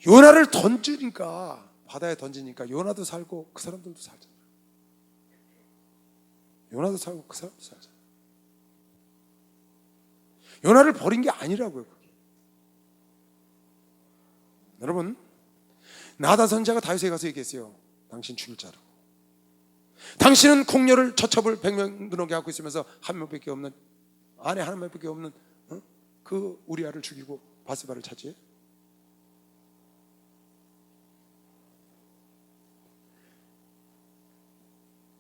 요나를 던지니까, 바다에 던지니까 요나도 살고 그 사람들도 살잖아요. 요나도 살고 그 사람도 살잖아요. 요나를 버린 게 아니라고요. 그게. 여러분, 나단 선지자가 다윗에게 가서 얘기했어요. 당신 죽일 자라고. 당신은 궁녀를 처첩을 100명 넘게 갖고 있으면서 한 명밖에 없는, 아내 한 명밖에 없는 그 우리아를 죽이고 바스바를 차지해?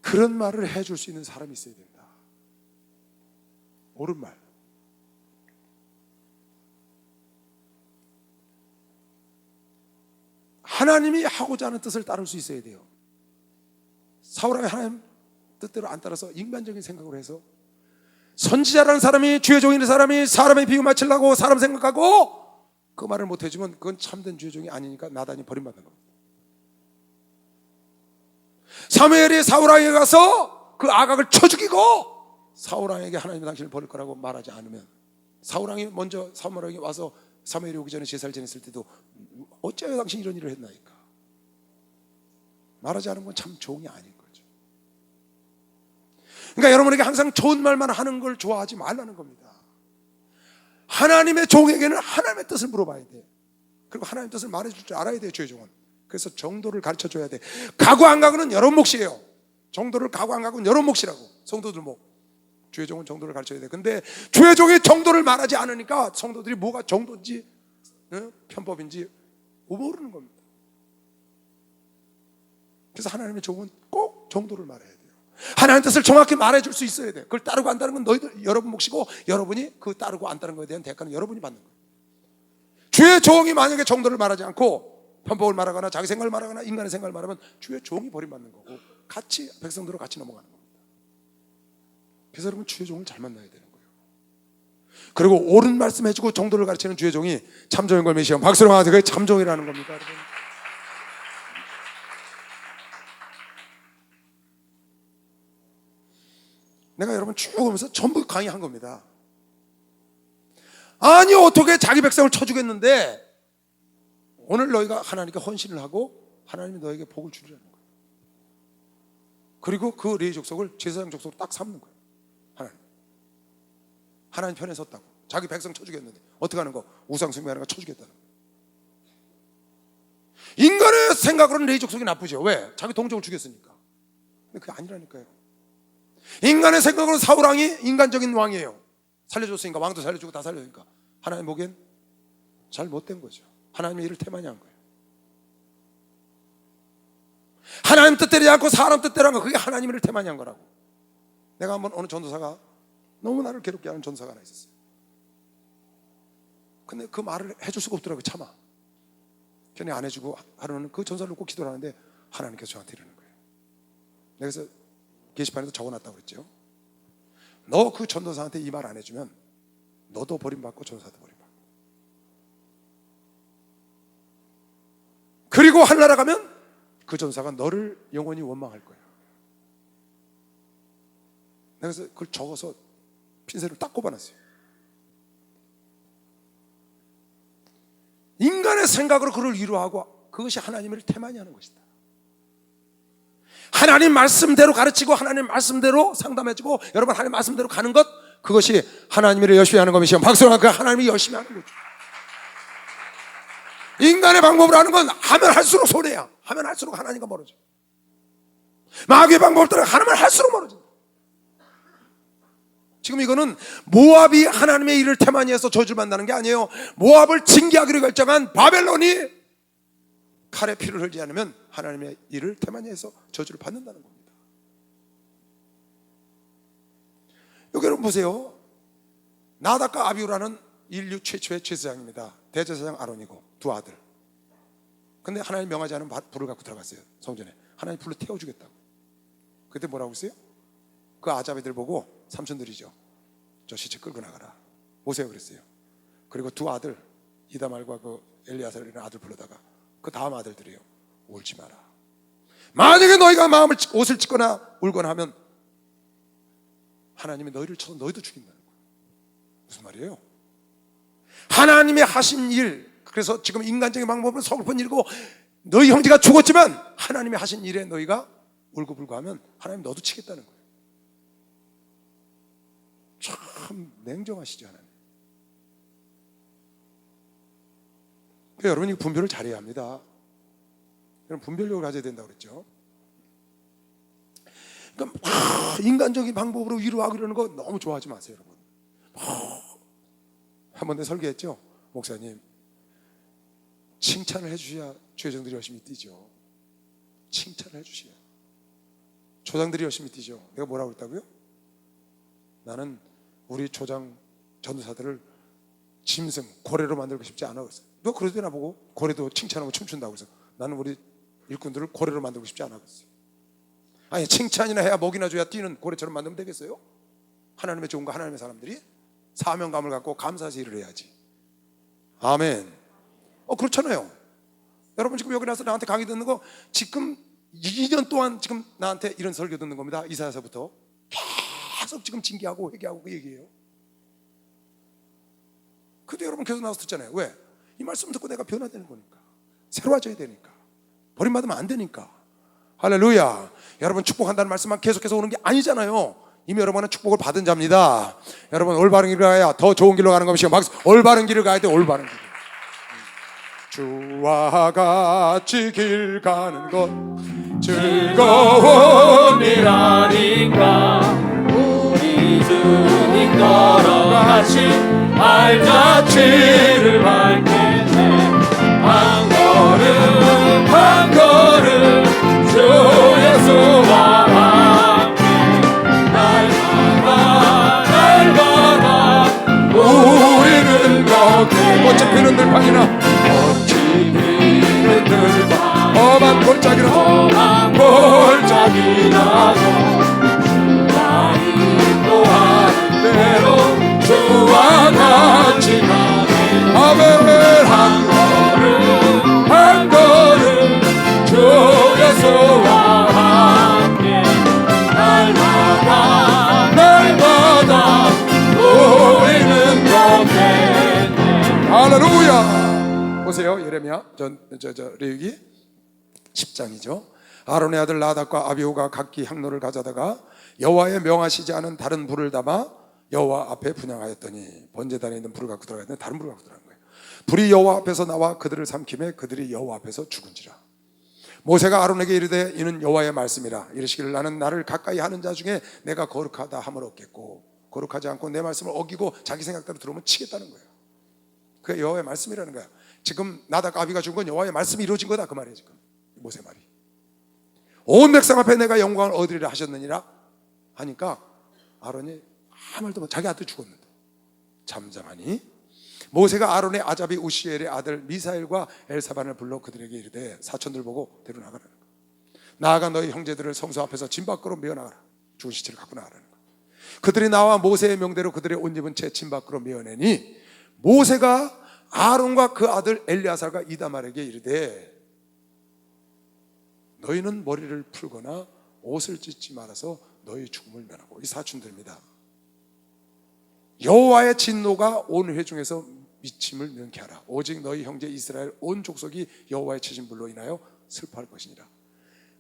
그런 말을 해줄 수 있는 사람이 있어야 된다. 옳은 말. 하나님이 하고자 하는 뜻을 따를 수 있어야 돼요. 사울왕이 하나님 뜻대로 안 따라서 인간적인 생각을 해서, 선지자라는 사람이, 주의 종이라는 사람이 사람의 비유 맞추려고 사람 생각하고 그 말을 못 해주면 그건 참된 주의 종이 아니니까 나단이 버림받는 겁니다. 사무엘이 사울왕에게 가서 그 아각을 쳐 죽이고 사울왕에게 하나님이 당신을 버릴 거라고 말하지 않으면, 사울왕이 먼저 사무엘에게 와서 사무엘이 오기 전에 제사를 지냈을 때도 어째요 당신 이런 일을 했나이까 말하지 않은 건 참 종이 아닌 거죠. 그러니까 여러분에게 항상 좋은 말만 하는 걸 좋아하지 말라는 겁니다. 하나님의 종에게는 하나님의 뜻을 물어봐야 돼. 그리고 하나님의 뜻을 말해줄 줄 알아야 돼요. 주의 종은. 그래서 정도를 가르쳐줘야 돼. 가고 안 가고는 여러 몫이에요. 정도를 가고 안 가고는 여러 몫이라고. 성도들 몫. 주의 종은 정도를 가르쳐야 돼. 근데 주의 종이 정도를 말하지 않으니까 성도들이 뭐가 정도인지 편법인지 모르는 겁니다. 그래서 하나님의 종은 꼭 정도를 말해야 돼요. 하나님의 뜻을 정확히 말해줄 수 있어야 돼요. 그걸 따르고 안 따르는 건 너희들 여러분 몫이고, 여러분이 그 따르고 안 따르는 것에 대한 대가는 여러분이 받는 거예요. 주의 종이 만약에 정도를 말하지 않고 편법을 말하거나 자기 생각을 말하거나 인간의 생각을 말하면 주의 종이 버림받는 거고, 같이 백성들로 같이 넘어가는 겁니다. 그래서 여러분 주의 종을 잘 만나야 되는 거예요. 그리고 옳은 말씀 해주고 정도를 가르치는 주의 종이 참종인 걸 메시아 박수로 하세요. 그게 참종이라는 겁니다, 여러분. 내가 여러분 쭉 오면서 전부 강의한 겁니다. 아니 어떻게 자기 백성을 쳐주겠는데 오늘 너희가 하나님께 헌신을 하고 하나님이 너에게 복을 주리라는 거예요. 그리고 그 레위 족속을 제사장 족속으로 딱 삼는 거예요. 하나님 편에 섰다고. 자기 백성 쳐주겠는데 어떻게 하는 거? 우상 숭배하는 거 쳐주겠다는 거예요. 인간의 생각으로는 레위 족속이 나쁘죠. 왜? 자기 동족을 죽였으니까. 근데 그게 아니라니까요. 인간의 생각으로 사울왕이 인간적인 왕이에요. 살려줬으니까, 왕도 살려주고 다 살려주니까. 하나님 보기엔 잘 못된 거죠. 하나님의 일을 태만히 한 거예요. 하나님 뜻대로 하지 않고 사람 뜻대로 한 거, 그게 하나님의 일을 태만히 한 거라고. 내가 한번 어느 전도사가 너무 나를 괴롭게 하는 전도사가 하나 있었어요. 근데 그 말을 해줄 수가 없더라고요. 참아. 걔네 안 해주고 하루는 그 전사를 놓고 기도를 하는데 하나님께서 저한테 이러는 거예요. 내가 그래서 게시판에도 적어놨다고 그랬죠. 너 그 전도사한테 이 말 안 해주면 너도 버림받고 전도사도 버림받고, 그리고 하늘나라 가면 그 전사가 너를 영원히 원망할 거야. 내가 그래서 그걸 적어서 핀셋을 딱 꼽아놨어요. 인간의 생각으로 그를 위로하고 그것이 하나님을 태만히 하는 것이다. 하나님 말씀대로 가르치고 하나님 말씀대로 상담해주고 여러분 하나님 말씀대로 가는 것, 그것이 하나님을 열심히 하는 것이죠. 박수로 그 하나님이 열심히 하는 거죠. 인간의 방법으로 하는 건 하면 할수록 손해야. 하면 할수록 하나님과 멀어져. 마귀의 방법을 따라 하면 할수록 멀어진다. 지금 이거는 모압이 하나님의 일을 태만히 해서 저주를 만나는 게 아니에요. 모압을 징계하기로 결정한 바벨론이 칼에 피를 흘리지 않으면 하나님의 일을 태만히 해서 저주를 받는다는 겁니다. 여기 여러분 보세요. 나답과 아비후라는 인류 최초의 제사장입니다. 대제사장 아론이고 두 아들. 근데 하나님 명하지 않은 불을 갖고 들어갔어요. 성전에. 하나님 불로 태워주겠다고. 그때 뭐라고 했어요? 그 아자비들 보고, 삼촌들이죠, 저 시체 끌고 나가라, 오세요 그랬어요. 그리고 두 아들, 이다말과 그 엘리야살이라는 아들 불러다가 그 다음 아들들이요, 울지 마라. 만약에 너희가 마음을 옷을 찢거나 울거나 하면 하나님이 너희를 쳐서 너희도 죽인다는 거예요. 무슨 말이에요? 하나님의 하신 일, 그래서 지금 인간적인 방법으로 서글픈 일이고 너희 형제가 죽었지만 하나님의 하신 일에 너희가 울고불고 하면 하나님 너도 치겠다는 거예요. 참 냉정하시죠 하나님. 그러니까 여러분이 분별을 잘해야 합니다. 여러분 분별력을 가져야 된다고 그랬죠. 그러니까 인간적인 방법으로 위로하고 이러는 거 너무 좋아하지 마세요 여러분. 한번 내가 설교했죠. 목사님, 칭찬을 해주셔야 조장들이 열심히 뛰죠. 칭찬을 해주셔야. 조장들이 열심히 뛰죠. 내가 뭐라고 했다고요? 나는 우리 조장 전도사들을 짐승, 고래로 만들고 싶지 않아 그랬어요. 너 그러더니 나보고 고래도 칭찬하고 춤춘다고 그래서 나는 우리 일꾼들을 고래로 만들고 싶지 않아 그랬어요. 아니 칭찬이나 해야 먹이나 줘야 뛰는 고래처럼 만들면 되겠어요? 하나님의 좋은 거 하나님의 사람들이 사명감을 갖고 감사해서 일을 해야지. 아멘. 그렇잖아요. 여러분 지금 여기 나서 나한테 강의 듣는 거 지금 2년 동안 지금 나한테 이런 설교 듣는 겁니다. 이사야서부터 계속 지금 징계하고 회개하고 그 얘기예요. 근데 여러분 계속 나와서 듣잖아요. 왜? 이 말씀 듣고 내가 변화되는 거니까, 새로워져야 되니까, 버림받으면 안 되니까. 할렐루야. 여러분 축복한다는 말씀만 계속해서 오는 게 아니잖아요. 이미 여러분은 축복을 받은 자입니다. 여러분 올바른 길을 가야 더 좋은 길로 가는 것이요. 올바른 길을 가야 돼. 올바른 길. 주와 같이 길 가는 것 즐거운 일 아닌가. 우리 주님 걸어가신 알자치를 밟겠네. 한 걸음 한 걸음 주 예수와 함께 날마다 우리는 걷게. 꽃이 피는 들판이나 꽃이 피는 들판 험한 골짜기라도 주가 인도하는 대로 주와 같이 가네. 아멘. 한 걸음 주 예수와 함께 날마다 우리는 걷겠네. 할렐루야. 보세요. 예레미야 레위기 10장이죠. 아론의 아들 나답과 아비후가 각기 향로를 가져다가 여호와의 명하시지 않은 다른 불을 담아 여호와 앞에 분향하였더니, 번제단에 있는 불을 갖고 들어갔는데 다른 불을 갖고 들어간 거예요. 불이 여호와 앞에서 나와 그들을 삼키매 그들이 여호와 앞에서 죽은지라. 모세가 아론에게 이르되 이는 여호와의 말씀이라. 이르시기를 나는 나를 가까이 하는 자 중에 내가 거룩하다 함을 얻겠고, 거룩하지 않고 내 말씀을 어기고 자기 생각대로 들어오면 치겠다는 거예요. 그게 여호와의 말씀이라는 거야. 지금 나답과 아비가 죽은 건 여호와의 말씀이 이루어진 거다 그 말이에요. 지금 모세 말이. 온 백성 앞에 내가 영광을 얻으리라 하셨느니라 하니까 아론이 아무 말도 못, 자기 아들 죽었는데 잠잠하니 모세가 아론의 아잡이 우시엘의 아들 미사엘과 엘사반을 불러 그들에게 이르되 사촌들 보고 데려나가라는 거야. 나아가 너희 형제들을 성소 앞에서 진 밖으로 메어나가라. 죽은 시체를 갖고 나가라는 거야. 그들이 나와 모세의 명대로 그들의 옷 입은 채 진 밖으로 메어내니 모세가 아론과 그 아들 엘리야살과 이다말에게 이르되 너희는 머리를 풀거나 옷을 찢지 말아서 너희 죽음을 면하고. 이 사촌들입니다. 여호와의 진노가 온 회중에서 미침을 명케 하라. 오직 너희 형제 이스라엘 온 족속이 여호와의 치신 불로 인하여 슬퍼할 것이니라.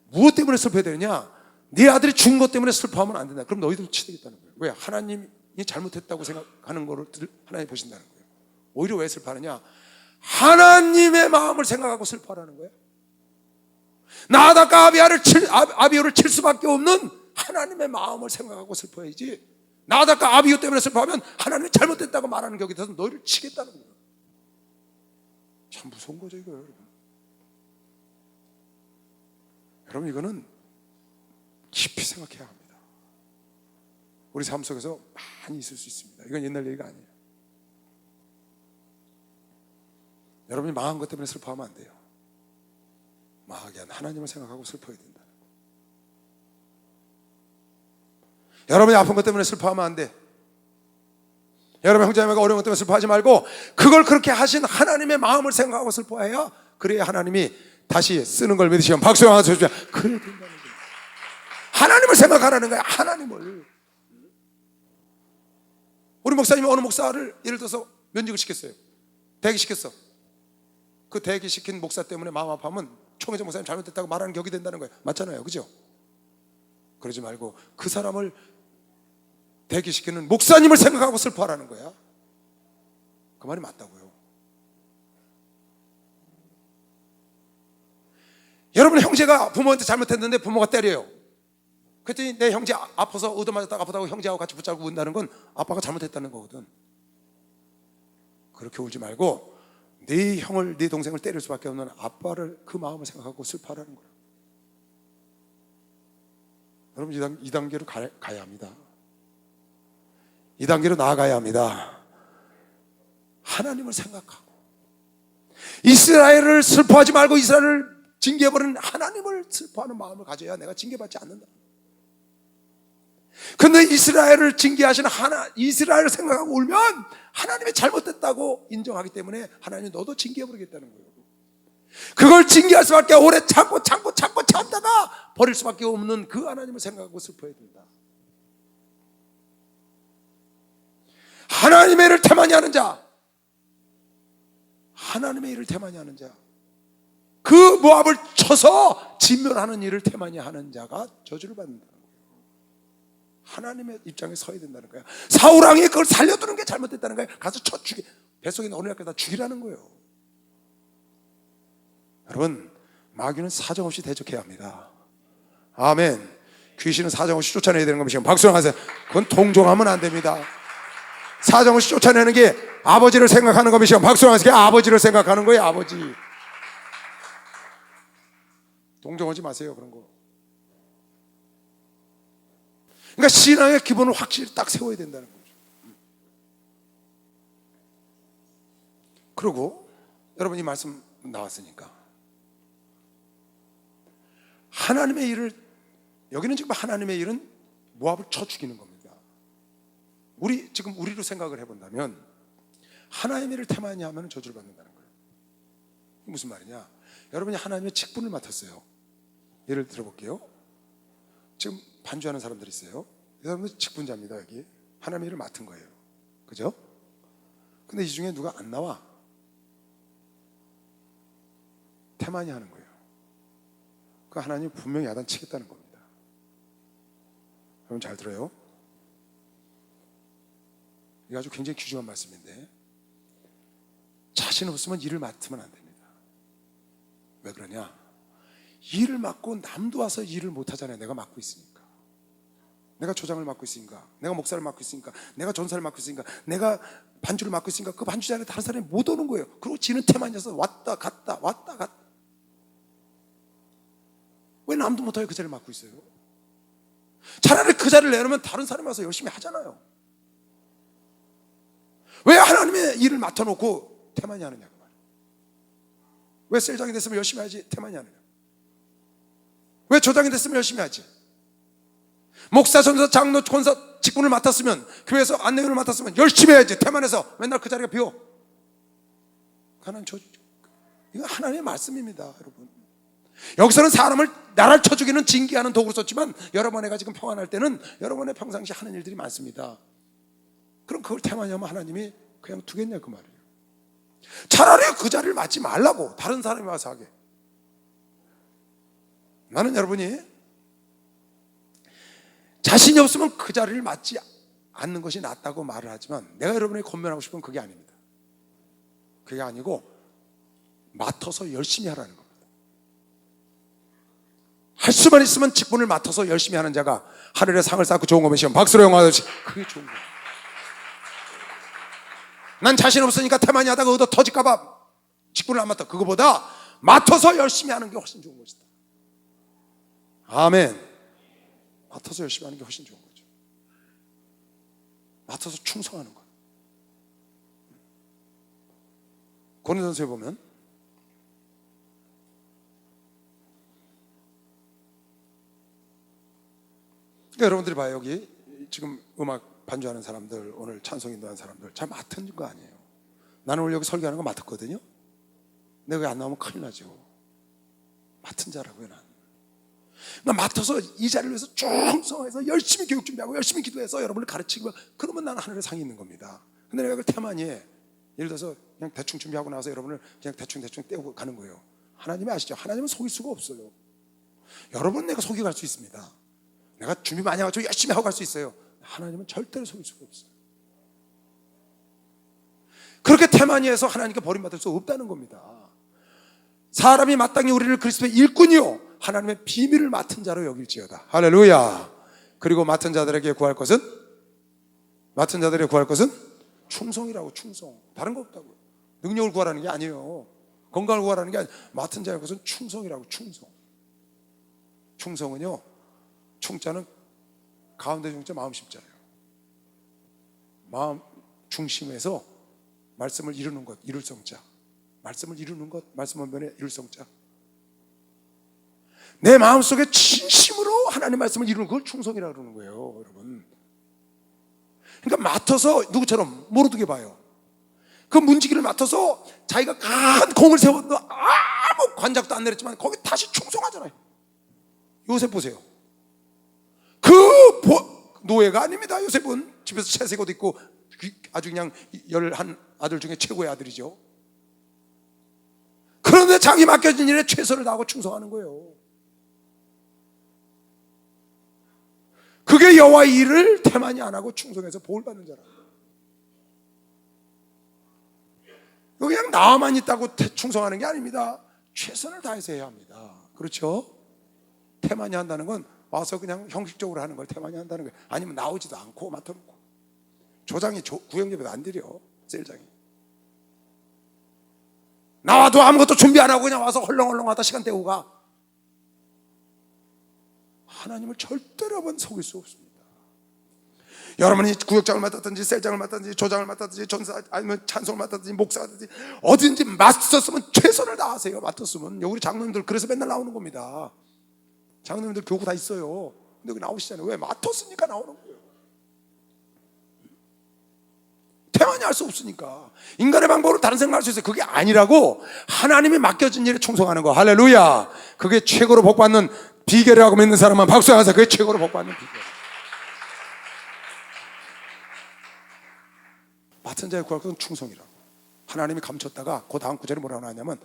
무엇 때문에 슬퍼해야 되느냐? 네 아들이 죽은 것 때문에 슬퍼하면 안 된다. 그럼 너희도 치되겠다는 거예요. 왜? 하나님이 잘못했다고 생각하는 거를 하나님 보신다는 거예요. 오히려 왜 슬퍼하느냐? 하나님의 마음을 생각하고 슬퍼하라는 거예요. 나답과 아비후를 칠 수밖에 없는 하나님의 마음을 생각하고 슬퍼해야지. 나답과 아비후 때문에 슬퍼하면 하나님이 잘못됐다고 말하는 격이 돼서 너희를 치겠다는 거예요. 참 무서운 거죠 이거. 여러분 이거는 깊이 생각해야 합니다. 우리 삶 속에서 많이 있을 수 있습니다. 이건 옛날 얘기가 아니에요. 여러분이 망한 것 때문에 슬퍼하면 안 돼요. 망하게 한 하나님을 생각하고 슬퍼해야 된다는 거예요. 여러분이 아픈 것 때문에 슬퍼하면 안 돼. 여러분 형제자매가 어려운 것 때문에 슬퍼하지 말고 그걸 그렇게 하신 하나님의 마음을 생각하고 슬퍼해야, 그래야 하나님이 다시 쓰는 걸 믿으시면 박수 한번 쳐주세요. 그래야 된다는 거예요. 하나님을 생각하라는 거야. 하나님을. 우리 목사님이 어느 목사를 예를 들어서 면직을 시켰어요. 대기시켰어. 그 대기시킨 목사 때문에 마음 아파하면 총회장 목사님 잘못됐다고 말하는 격이 된다는 거예요. 맞잖아요, 그죠? 그러지 말고 그 사람을 대기시키는 목사님을 생각하고 슬퍼하라는 거야. 그 말이 맞다고요. 여러분 형제가 부모한테 잘못했는데 부모가 때려요. 그랬더니 내 형제 아파서 얻어맞았다가 아프다고 형제하고 같이 붙잡고 운다는 건 아빠가 잘못했다는 거거든. 그렇게 울지 말고 네 형을, 네 동생을 때릴 수밖에 없는 아빠를, 그 마음을 생각하고 슬퍼하라는 거예요. 여러분 이 단계로 가야 합니다. 이 단계로 나아가야 합니다. 하나님을 생각하고 이스라엘을 슬퍼하지 말고 이스라엘을 징계해버리는 하나님을 슬퍼하는 마음을 가져야 내가 징계받지 않는다. 근데 이스라엘을 징계하신 이스라엘을 생각하고 울면 하나님이 잘못됐다고 인정하기 때문에 하나님이 너도 징계해버리겠다는 거예요. 그걸 징계할 수밖에, 오래 참다가 버릴 수밖에 없는 그 하나님을 생각하고 슬퍼해야 된다. 하나님의 일을 태만히 하는 자, 하나님의 일을 태만히 하는 자, 그 모압을 쳐서 진멸하는 일을 태만히 하는 자가 저주를 받는다는 거예요. 하나님의 입장에 서야 된다는 거예요. 사울왕이 그걸 살려두는 게 잘못됐다는 거예요. 가서 쳐 죽이, 뱃속에 있는 어린아이 다 죽이라는 거예요. 여러분, 마귀는 사정없이 대적해야 합니다. 아멘. 귀신은 사정없이 쫓아내야 되는 겁니다. 박수 하세요. 그건 동정하면 안 됩니다. 사정없이 쫓아내는 게 아버지를 생각하는 겁니다. 박수 하세요. 아버지를 생각하는 거예요. 아버지. 동정하지 마세요, 그런 거. 그러니까 신앙의 기본을 확실히 딱 세워야 된다는 거죠. 그리고 여러분 이 말씀 나왔으니까 하나님의 일을, 여기는 지금 하나님의 일은 모압을 쳐 죽이는 겁니다. 우리로 생각을 해본다면 하나님의 일을 태만히 하면 저주를 받는다는 거예요. 무슨 말이냐? 여러분이 하나님의 직분을 맡았어요. 예를 들어볼게요. 지금 반주하는 사람들이 있어요. 이 사람들 직분자입니다. 여기 하나님의 일을 맡은 거예요. 그죠? 근데 이 중에 누가 안 나와? 태만히 하는 거예요. 그 하나님 분명히 야단치겠다는 겁니다. 여러분 잘 들어요. 이게 아주 굉장히 귀중한 말씀인데, 자신 없으면 일을 맡으면 안 됩니다. 왜 그러냐? 일을 맡고 남도 와서 일을 못 하잖아요. 내가 맡고 있으니까. 내가 조장을 맡고 있으니까, 내가 목사를 맡고 있으니까, 내가 전사를 맡고 있으니까, 내가 반주를 맡고 있으니까 그 반주 자리에 다른 사람이 못 오는 거예요. 그리고 지는 태만해서 왔다 갔다 왔다 갔다. 왜 남도 못하게 그 자리를 맡고 있어요? 차라리 그 자리를 내놓으면 다른 사람이 와서 열심히 하잖아요. 왜 하나님의 일을 맡아놓고 태만히 하느냐 그 말이에요. 왜 셀장이 됐으면 열심히 하지 태만히 하느냐? 왜 조장이 됐으면 열심히 하지? 목사, 전사, 장로, 권사 직분을 맡았으면, 교회에서 안내원을 맡았으면 열심히 해야지. 태만해서 맨날 그 자리가 비어. 이거 하나님의 말씀입니다, 여러분. 여기서는 사람을, 나를 쳐 죽이는 징계하는 도구로 썼지만 여러분애가 지금 평안할 때는 여러분의 평상시 하는 일들이 많습니다. 그럼 그걸 태만히 하면 하나님이 그냥 두겠냐 그 말이에요. 차라리 그 자리를 맡지 말라고 다른 사람이 와서 하게. 나는 여러분이 자신이 없으면 그 자리를 맡지 않는 것이 낫다고 말을 하지만, 내가 여러분에게 권면하고 싶은 건 그게 아닙니다. 그게 아니고 맡아서 열심히 하라는 겁니다. 할 수만 있으면 직분을 맡아서 열심히 하는 자가 하늘의 상을 쌓고 좋은 거 메시면 박수로 영화하듯이, 그게 좋은 거예요. 난 자신 없으니까 태만히 하다가 얻어 터질까봐 직분을 안 맡아. 그거보다 맡아서 열심히 하는 게 훨씬 좋은 것이다. 아멘. 맡아서 열심히 하는 게 훨씬 좋은 거죠. 맡아서 충성하는 거. 고린도전서에 보면 그러니까 여러분들이 봐요. 여기 지금 음악 반주하는 사람들, 오늘 찬송 인도하는 사람들 잘 맡은 거 아니에요. 나는 오늘 여기 설교하는 거 맡았거든요. 내가 여기 안 나오면 큰일 나죠. 맡은 자라고요. 난 맡아서 이 자리를 위해서 충성해서 열심히 교육 준비하고 열심히 기도해서 여러분을 가르치고, 그러면 나는 하늘에 상이 있는 겁니다. 근데 내가 그걸 태만히 해. 예를 들어서 그냥 대충 준비하고 나서 여러분을 그냥 대충 떼고 가는 거예요. 하나님이 아시죠? 하나님은 속일 수가 없어요. 여러분은 내가 속여 갈 수 있습니다. 내가 준비 많이 해가지고 열심히 하고 갈 수 있어요. 하나님은 절대로 속일 수가 없어요. 그렇게 태만히 해서 하나님께 버림받을 수 없다는 겁니다. 사람이 마땅히 우리를 그리스도의 일꾼이요 하나님의 비밀을 맡은 자로 여길지어다. 할렐루야. 그리고 맡은 자들에게 구할 것은 충성이라고. 충성. 다른 거 없다고요. 능력을 구하라는 게 아니에요. 건강을 구하라는 게 아니에요. 맡은 자의 것은 충성이라고. 충성은요, 충자는 가운데 중자 마음 심자예요. 마음 중심에서 말씀을 이루는 것, 이룰 성자. 말씀을 이루는 것, 말씀 원변에 이룰 성자. 내 마음속에 진심으로 하나님 말씀을 이루는 그걸 충성이라고 그러는 거예요, 여러분. 그러니까 맡아서 누구처럼 모르게 봐요. 그 문지기를 맡아서 자기가 큰 공을 세워도 아무 관작도 안 내렸지만 거기 다시 충성하잖아요. 요셉 보세요. 그 노예가 아닙니다. 요셉은 집에서 채색 옷 입고 아주 그냥 11 아들 중에 최고의 아들이죠. 그런데 자기 맡겨진 일에 최선을 다하고 충성하는 거예요. 그게 여호와의 일을 태만히 안 하고 충성해서 복을 받는 자라. 그냥 나만 있다고 충성하는 게 아닙니다. 최선을 다해서 해야 합니다. 그렇죠? 태만히 한다는 건 와서 그냥 형식적으로 하는 걸 태만히 한다는 거예요. 아니면 나오지도 않고 맡아놓고. 조장이 구역예배도 안 드려. 셀장이 나와도 아무것도 준비 안 하고 그냥 와서 헐렁헐렁 하다 시간 때우고 가. 하나님을 절대로 한번 속일 수 없습니다. 여러분이 구역장을 맡았든지 셀장을 맡았든지 조장을 맡았든지 전사 아니면 찬송을 맡았든지 목사든지 어딘지 맡았으면 최선을 다하세요. 맡았으면. 우리 장로님들 그래서 맨날 나오는 겁니다. 장로님들 교구 다 있어요. 근데 여기 나오시잖아요. 왜? 맡았으니까 나오는 거예요. 태만히 할 수 없으니까. 인간의 방법으로 다른 생각할 수 있어요. 그게 아니라고. 하나님이 맡겨진 일에 충성하는 거. 할렐루야. 그게 최고로 복받는 비결이라고 믿는 사람은 박수 하세요. 그게 최고로 복받는 비결. 맡은 자의 구할 것은 충성이라고. 하나님이 감췄다가 그 다음 구절에 뭐라고 하냐면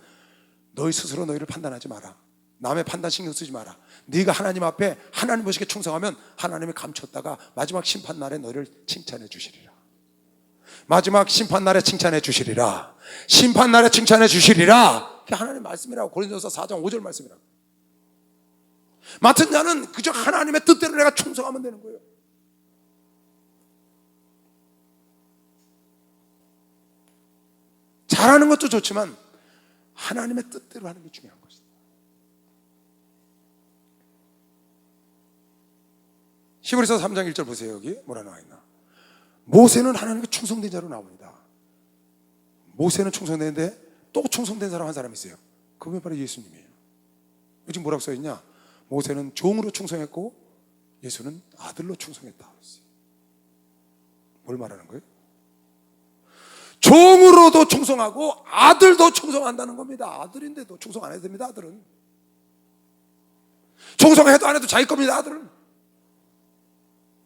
너희 스스로 너희를 판단하지 마라. 남의 판단 신경 쓰지 마라. 네가 하나님 앞에 하나님 보시기에 충성하면 하나님이 감췄다가 마지막 심판날에 너희를 칭찬해 주시리라. 마지막 심판날에 칭찬해 주시리라. 심판날에 칭찬해 주시리라. 그게 하나님 말씀이라고. 고린도서 4장 5절 말씀이라고. 맡은 자는 그저 하나님의 뜻대로 내가 충성하면 되는 거예요. 잘하는 것도 좋지만 하나님의 뜻대로 하는 게 중요한 것이다. 히브리서 3장 1절 보세요. 여기 뭐라 나와 있나. 모세는 하나님께 충성된 자로 나옵니다. 모세는 충성되는데 또 충성된 사람 한 사람 있어요. 그게 바로 예수님이에요. 지금 뭐라고 써있냐. 모세는 종으로 충성했고 예수는 아들로 충성했다. 뭘 말하는 거예요? 종으로도 충성하고 아들도 충성한다는 겁니다. 아들인데도 충성 안 해도 됩니다. 아들은 충성해도 안 해도 자기 겁니다. 아들은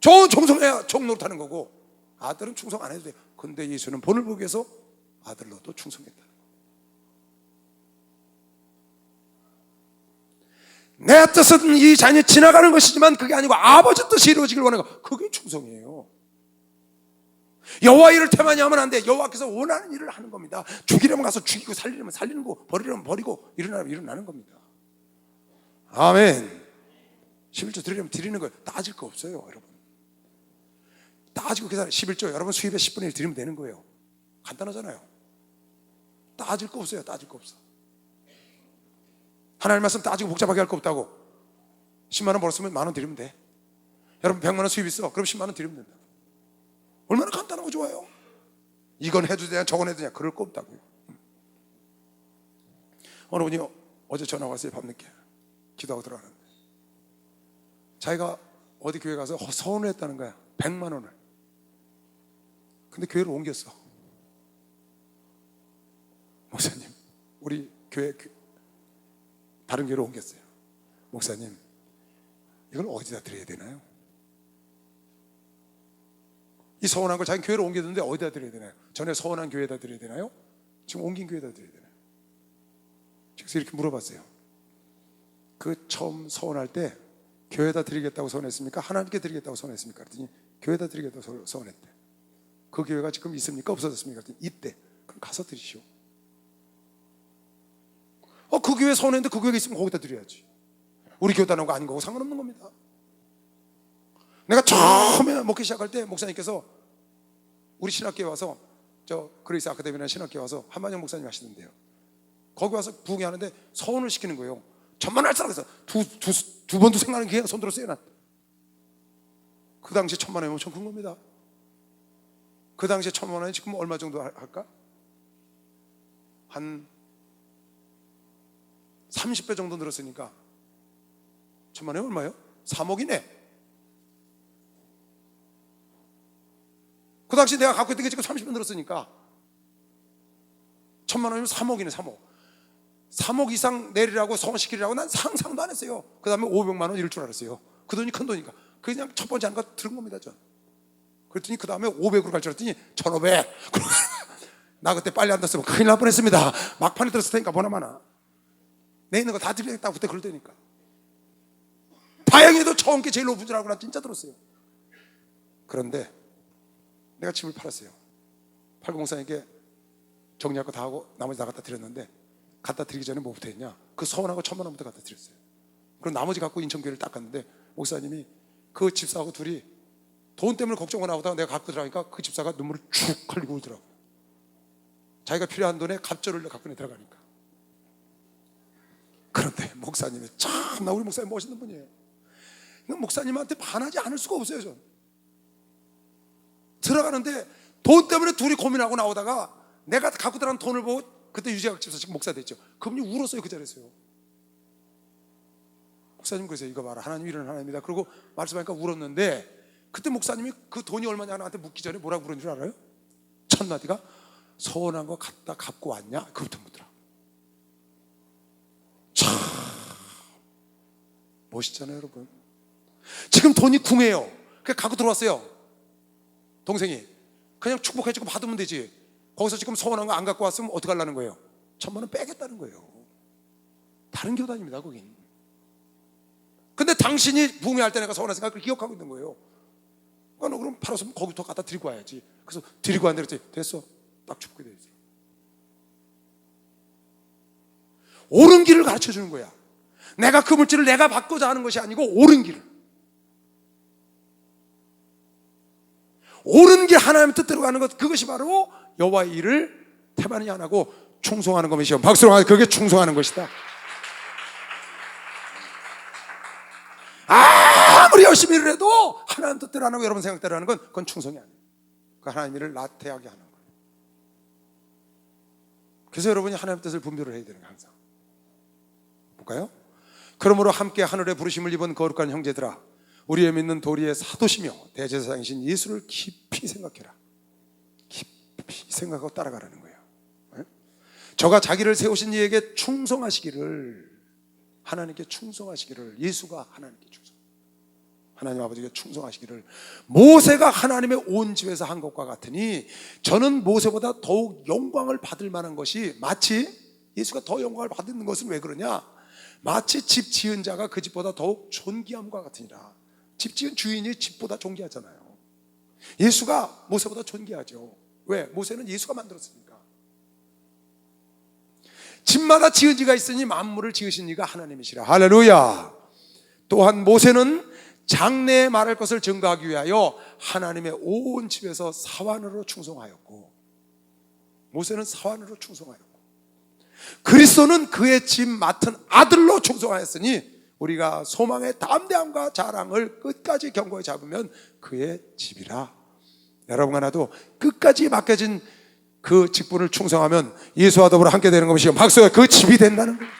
종은 충성해야 종 노릇하는 거고 아들은 충성 안 해도 돼요. 근데 예수는 본을 보기 위해서 아들로도 충성했다. 내 뜻은 이 자녀 지나가는 것이지만 그게 아니고 아버지 뜻이 이루어지길 원하는 거. 그게 충성이에요. 여호와 일을 태만히 하면 안 돼. 여호와께서 원하는 일을 하는 겁니다. 죽이려면 가서 죽이고 살리려면 살리는 거, 버리려면 버리고 일어나면 일어나는 겁니다. 아멘. 11조 드리려면 드리는 거예요. 따질 거 없어요, 여러분. 따지고 계산해. 11조 여러분 수입의 10분의 1 드리면 되는 거예요. 간단하잖아요. 따질 거 없어요. 따질 거 없어. 하나님 말씀 따지고 복잡하게 할 거 없다고. 10만 원 벌었으면 10,000원 드리면 돼. 여러분 100만 원 수입 있어. 그럼 10만 원 드리면 된다. 얼마나 간단하고 좋아요. 이건 해도 되냐 저건 해도 되냐 그럴 거 없다고요. 어느 분이 어제 전화 왔어요. 밤늦게 기도하고 들어가는데 자기가 어디 교회 가서 서운을 했다는 거야. 100만 원을. 근데 교회를 옮겼어. 목사님, 우리 교회 다른 교회로 옮겼어요. 목사님, 이걸 어디다 드려야 되나요? 이 서원한 걸 자기 교회로 옮겼는데 어디다 드려야 되나요? 전에 서원한 교회에다 드려야 되나요? 지금 옮긴 교회에다 드려야 되나요? 그래서 이렇게 물어봤어요. 그 처음 서원할 때 교회에다 드리겠다고 서원했습니까? 하나님께 드리겠다고 서원했습니까? 그랬더니 교회에다 드리겠다고 서원했대. 그 교회가 지금 있습니까? 없어졌습니까? 그랬더니 있대. 그럼 가서 드리시오. 그 교회 서원했는데 그 교회가 있으면 거기다 드려야지. 우리 교회 다는 거 아닌 거고 상관없는 겁니다. 내가 처음에 먹기 시작할 때 목사님께서 우리 신학교에 와서 저 그레이스 아카데미라는 신학교에 와서 한만영 목사님 하시던데요. 거기 와서 부흥회하는데 서원을 시키는 거예요. 천만 할사라 해서 두 번도 생각하는 게 손 들었어요. 난 그 당시에 1,000만 원이면 엄청 큰 겁니다. 그 당시에 1,000만 원이 지금 얼마 정도 할까? 한 30배 정도 늘었으니까 1,000만 원이 얼마예요? 3억이네. 그 당시 내가 갖고 있던 게 지금 30배 늘었으니까 1,000만 원이면 3억이네. 3억 이상 내리라고 서원시키라고 난 상상도 안 했어요. 그 다음에 500만 원 이럴 줄 알았어요. 그 돈이 큰 돈이니까 그냥 첫 번째 하는 거 들은 겁니다. 전 그랬더니 그 다음에 500으로 갈 줄 알았더니 1,500. 나 그때 빨리 안 떴으면 큰일 날 뻔했습니다. 막판에 들었을 테니까 보나마나 내 있는 거 다 드리겠다고 그때 그럴 테니까. 다행히도 처음 게 제일 높은 줄 알고 나 진짜 들었어요. 그런데 내가 집을 팔았어요. 팔고 목사님께 정리할 거 다 하고 나머지 다 갖다 드렸는데, 갖다 드리기 전에 뭐부터 했냐? 그 서원하고 1,000만 원부터 갖다 드렸어요. 그럼 나머지 갖고 인천교회를 딱 갔는데 목사님이 그 집사하고 둘이 돈 때문에 걱정을 하다가 내가 갖고 들어가니까 그 집사가 눈물을 쭉 흘리고 울더라고요. 자기가 필요한 돈에 갑절을 갖고 들어가니까. 그런데 목사님이 참나 우리 목사님 멋있는 분이에요. 목사님한테 반하지 않을 수가 없어요. 전 들어가는데 돈 때문에 둘이 고민하고 나오다가 내가 갖고 들어간 돈을 보고, 그때 유재학 집사 지금 목사 됐죠. 그분이 울었어요. 그 자리에서요. 목사님 그러세요. 이거 봐라, 하나님 이런 하나님이다. 그러고 말씀하니까 울었는데, 그때 목사님이 그 돈이 얼마냐 나한테 묻기 전에 뭐라고 그런 줄 알아요? 첫 마디가 서운한 거 갖다 갚고 왔냐? 그부터 묻더라. 참 멋있잖아요, 여러분. 지금 돈이 궁해요. 그냥 갖고 들어왔어요. 동생이 그냥 축복해주고 받으면 되지. 거기서 지금 서운한 거 안 갖고 왔으면 어떻게 하려는 거예요? 1,000만 원 빼겠다는 거예요. 다른 교단입니다, 거긴. 근데 당신이 부흥회할 때 내가 서운한 생각을 기억하고 있는 거예요. 그럼 팔아서 거기부터 갖다 드리고 와야지. 그래서 드리고 왔는데 그랬더니 됐어, 딱 축복이 되지. 옳은 길을 가르쳐 주는 거야. 내가 그 물질을 내가 받고자 하는 것이 아니고 옳은 길을, 옳은 길, 하나님 뜻대로 가는 것, 그것이 바로 여호와의 일을 태반이 안 하고 충성하는 것이요. 박수로 하면 그게 충성하는 것이다. 아무리 열심히 일을 해도 하나님 뜻대로 안 하고 여러분 생각대로 하는 건 그건 충성이 아니에요. 그 하나님 일을 나태하게 하는 거예요. 그래서 여러분이 하나님 뜻을 분별을 해야 되는 거예요. 항상 볼까요? 그러므로 함께 하늘의 부르심을 입은 거룩한 형제들아, 우리의 믿는 도리의 사도시며 대제사장이신 예수를 깊이 생각해라. 깊이 생각하고 따라가라는 거예요. 저가 자기를 세우신 이에게 충성하시기를, 하나님께 충성하시기를, 예수가 하나님께 하나님 아버지께 충성하시기를 모세가 하나님의 온 집에서 한 것과 같으니, 저는 모세보다 더욱 영광을 받을 만한 것이, 마치 예수가 더 영광을 받는 것은 왜 그러냐? 마치 집 지은 자가 그 집보다 더욱 존귀함과 같으니라. 집 지은 주인이 집보다 존귀하잖아요. 예수가 모세보다 존귀하죠. 왜? 모세는 예수가 만들었으니까. 집마다 지은 지가 있으니 만물을 지으신 이가 하나님이시라. 할렐루야. 또한 모세는 장래에 말할 것을 증거하기 위하여 하나님의 온 집에서 사환으로 충성하였고, 모세는 사환으로 충성하였고, 그리스도는 그의 집 맡은 아들로 충성하였으니 우리가 소망의 담대함과 자랑을 끝까지 견고히 잡으면 그의 집이라. 여러분 하나도 끝까지 맡겨진 그 직분을 충성하면 예수와 더불어 함께 되는 것이요, 박수가 그 집이 된다는 거예요.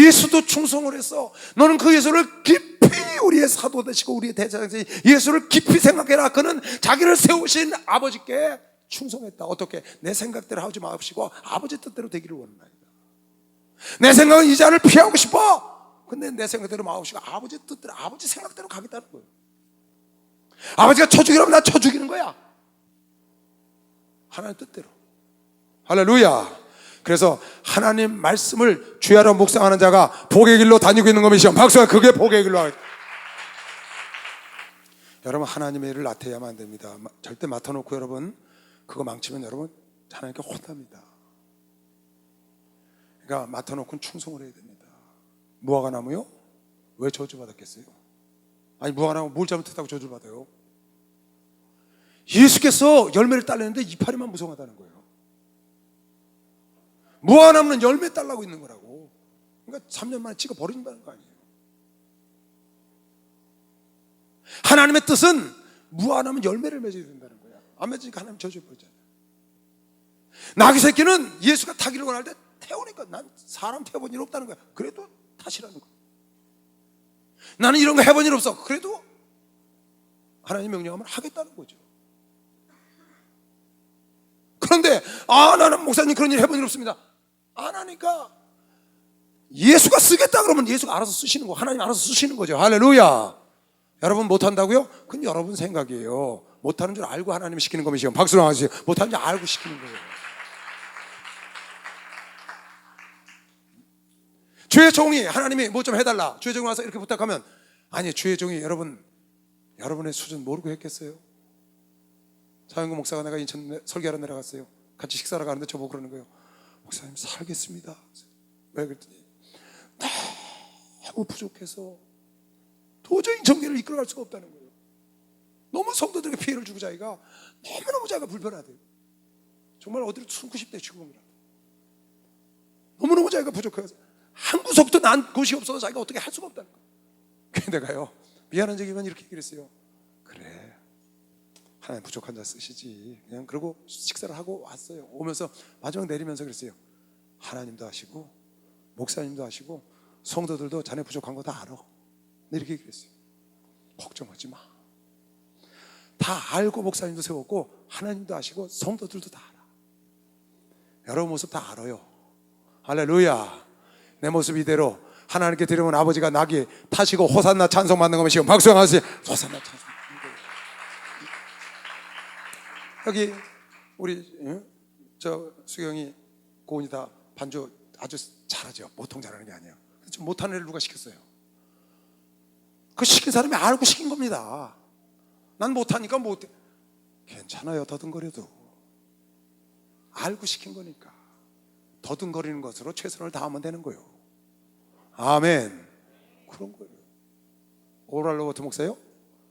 예수도 충성을 했어. 너는 그 예수를 깊이 우리의 사도 되시고 우리의 대장 되신 예수를 깊이 생각해라. 그는 자기를 세우신 아버지께 충성했다. 어떻게? 내 생각대로 하지 마시고 아버지 뜻대로 되기를 원합니다. 내 생각은 이 자를 피하고 싶어. 근데 내 생각대로 마시고 아버지 뜻대로, 아버지 생각대로 가겠다는 거예요. 아버지가 쳐 죽이라면 나 쳐 죽이는 거야. 하나님 뜻대로. 할렐루야. 그래서 하나님 말씀을 주야로 묵상하는 자가 복의 길로 다니고 있는 것이죠. 박수가 그게 복의 길로 하겠다. 여러분, 하나님의 일을 나태해야만 안 됩니다. 절대 맡아놓고 여러분 그거 망치면 여러분 하나님께 혼납니다. 그러니까 맡아놓고는 충성을 해야 됩니다. 무화과 나무요? 왜 저주받았겠어요? 아니, 무화과 나무 뭘 잘못했다고 저주를 받아요? 예수께서 열매를 따려는데 이파리만 무성하다는 거예요. 무화과 나무는 열매 따려고 있는 거라고. 그러니까 3년 만에 찍어 버린다는 거 아니에요. 하나님의 뜻은 무화과 나무는 열매를 맺어야 된다는 거야. 안 맺으니까 하나님 저주해 버리잖아요. 나귀 새끼는 예수가 타기를 원할 때 태우니까 난 사람 태워본 일 없다는 거야. 그래도 타시라는 거야. 나는 이런 거 해본 일 없어. 그래도 하나님 명령하면 하겠다는 거죠. 그런데 나는 목사님 그런 일 해본 일 없습니다. 안 하니까 예수가 쓰겠다 그러면 예수가 알아서 쓰시는 거, 하나님 알아서 쓰시는 거죠. 할렐루야. 여러분 못한다고요? 그건 여러분 생각이에요. 못하는 줄 알고 하나님이 시키는 거면 박수로 하세요. 못하는 줄 알고 시키는 거예요. 주의 종이 하나님이 뭐 좀 해달라, 주의 종이 와서 이렇게 부탁하면, 아니 주의 종이 여러분의 수준 모르고 했겠어요? 사영구 목사가 내가 인천 설교하러 내려갔어요. 같이 식사하러 가는데 저보고 그러는 거예요. 목사님 살겠습니다. 왜 그랬더니 너무 부족해서 도저히 정계를 이끌어갈 수가 없다는 거예요. 너무 성도들에게 피해를 주고 자기가 너무너무 자기가 불편하대요. 정말 어디로 숨고 싶대 죽음이라도. 너무너무 자기가 부족해서 한 구석도 난 곳이 없어서 자기가 어떻게 할 수가 없다는 거예요. 그래서 내가요, 미안한 적이면 이렇게 얘기를 했어요. 그래, 하나님 부족한 자 쓰시지. 그냥 그러고 식사를 하고 왔어요. 오면서 마지막 내리면서 그랬어요. 하나님도 하시고 목사님도 하시고 성도들도 자네 부족한 거 다 알아. 이렇게 얘기했어요. 걱정하지 마. 다 알고 목사님도 세웠고 하나님도 아시고 성도들도 다 알아. 여러분 모습 다 알아요. 할렐루야. 내 모습 이대로 하나님께 드리면 아버지가 나귀 타시고 호산나 찬송 받는 것이요. 박수 하세요. 호산나 찬송. 여기 우리 저 수경이 고은이 다 반주 아주 잘하죠. 보통 잘하는 게 아니에요. 좀 못하는 애를 누가 시켰어요? 그 시킨 사람이 알고 시킨 겁니다. 난 못하니까 못해. 괜찮아요. 더듬거려도 알고 시킨 거니까 더듬거리는 것으로 최선을 다하면 되는 거예요. 아멘. 그런 거예요. 오랄 로버트 목사요?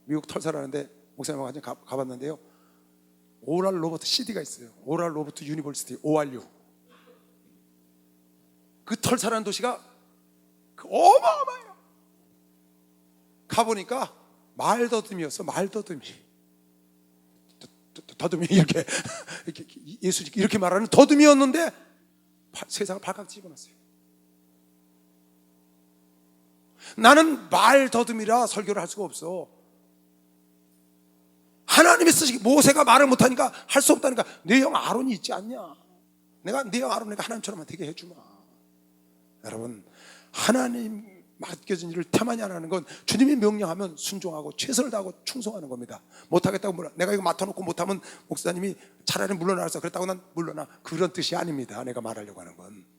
미국 털살하는데 목사님하고 같이 가봤는데요. 오랄 로버트 CD가 있어요. 오랄 로버트 유니버시티 ORU. 그 털살하는 도시가 어마어마해요. 가보니까 말더듬이었어. 말더듬이. 더듬이 이렇게 예수 이렇게 말하는 더듬이었는데 세상을 발칵 집어넣었어요. 나는 말더듬이라 설교를 할 수가 없어. 하나님이 쓰시기, 모세가 말을 못하니까 할 수 없다니까. 내 형 아론이 있지 않냐? 내가 내 형 아론 내가 하나님처럼 되게 해주마. 여러분, 하나님 맡겨진 일을 태만히 안 하는 건 주님이 명령하면 순종하고 최선을 다하고 충성하는 겁니다. 못하겠다고 물러나. 내가 이거 맡아놓고 못하면 목사님이 차라리 물러나서 그랬다고 난 물러나. 그런 뜻이 아닙니다. 내가 말하려고 하는 건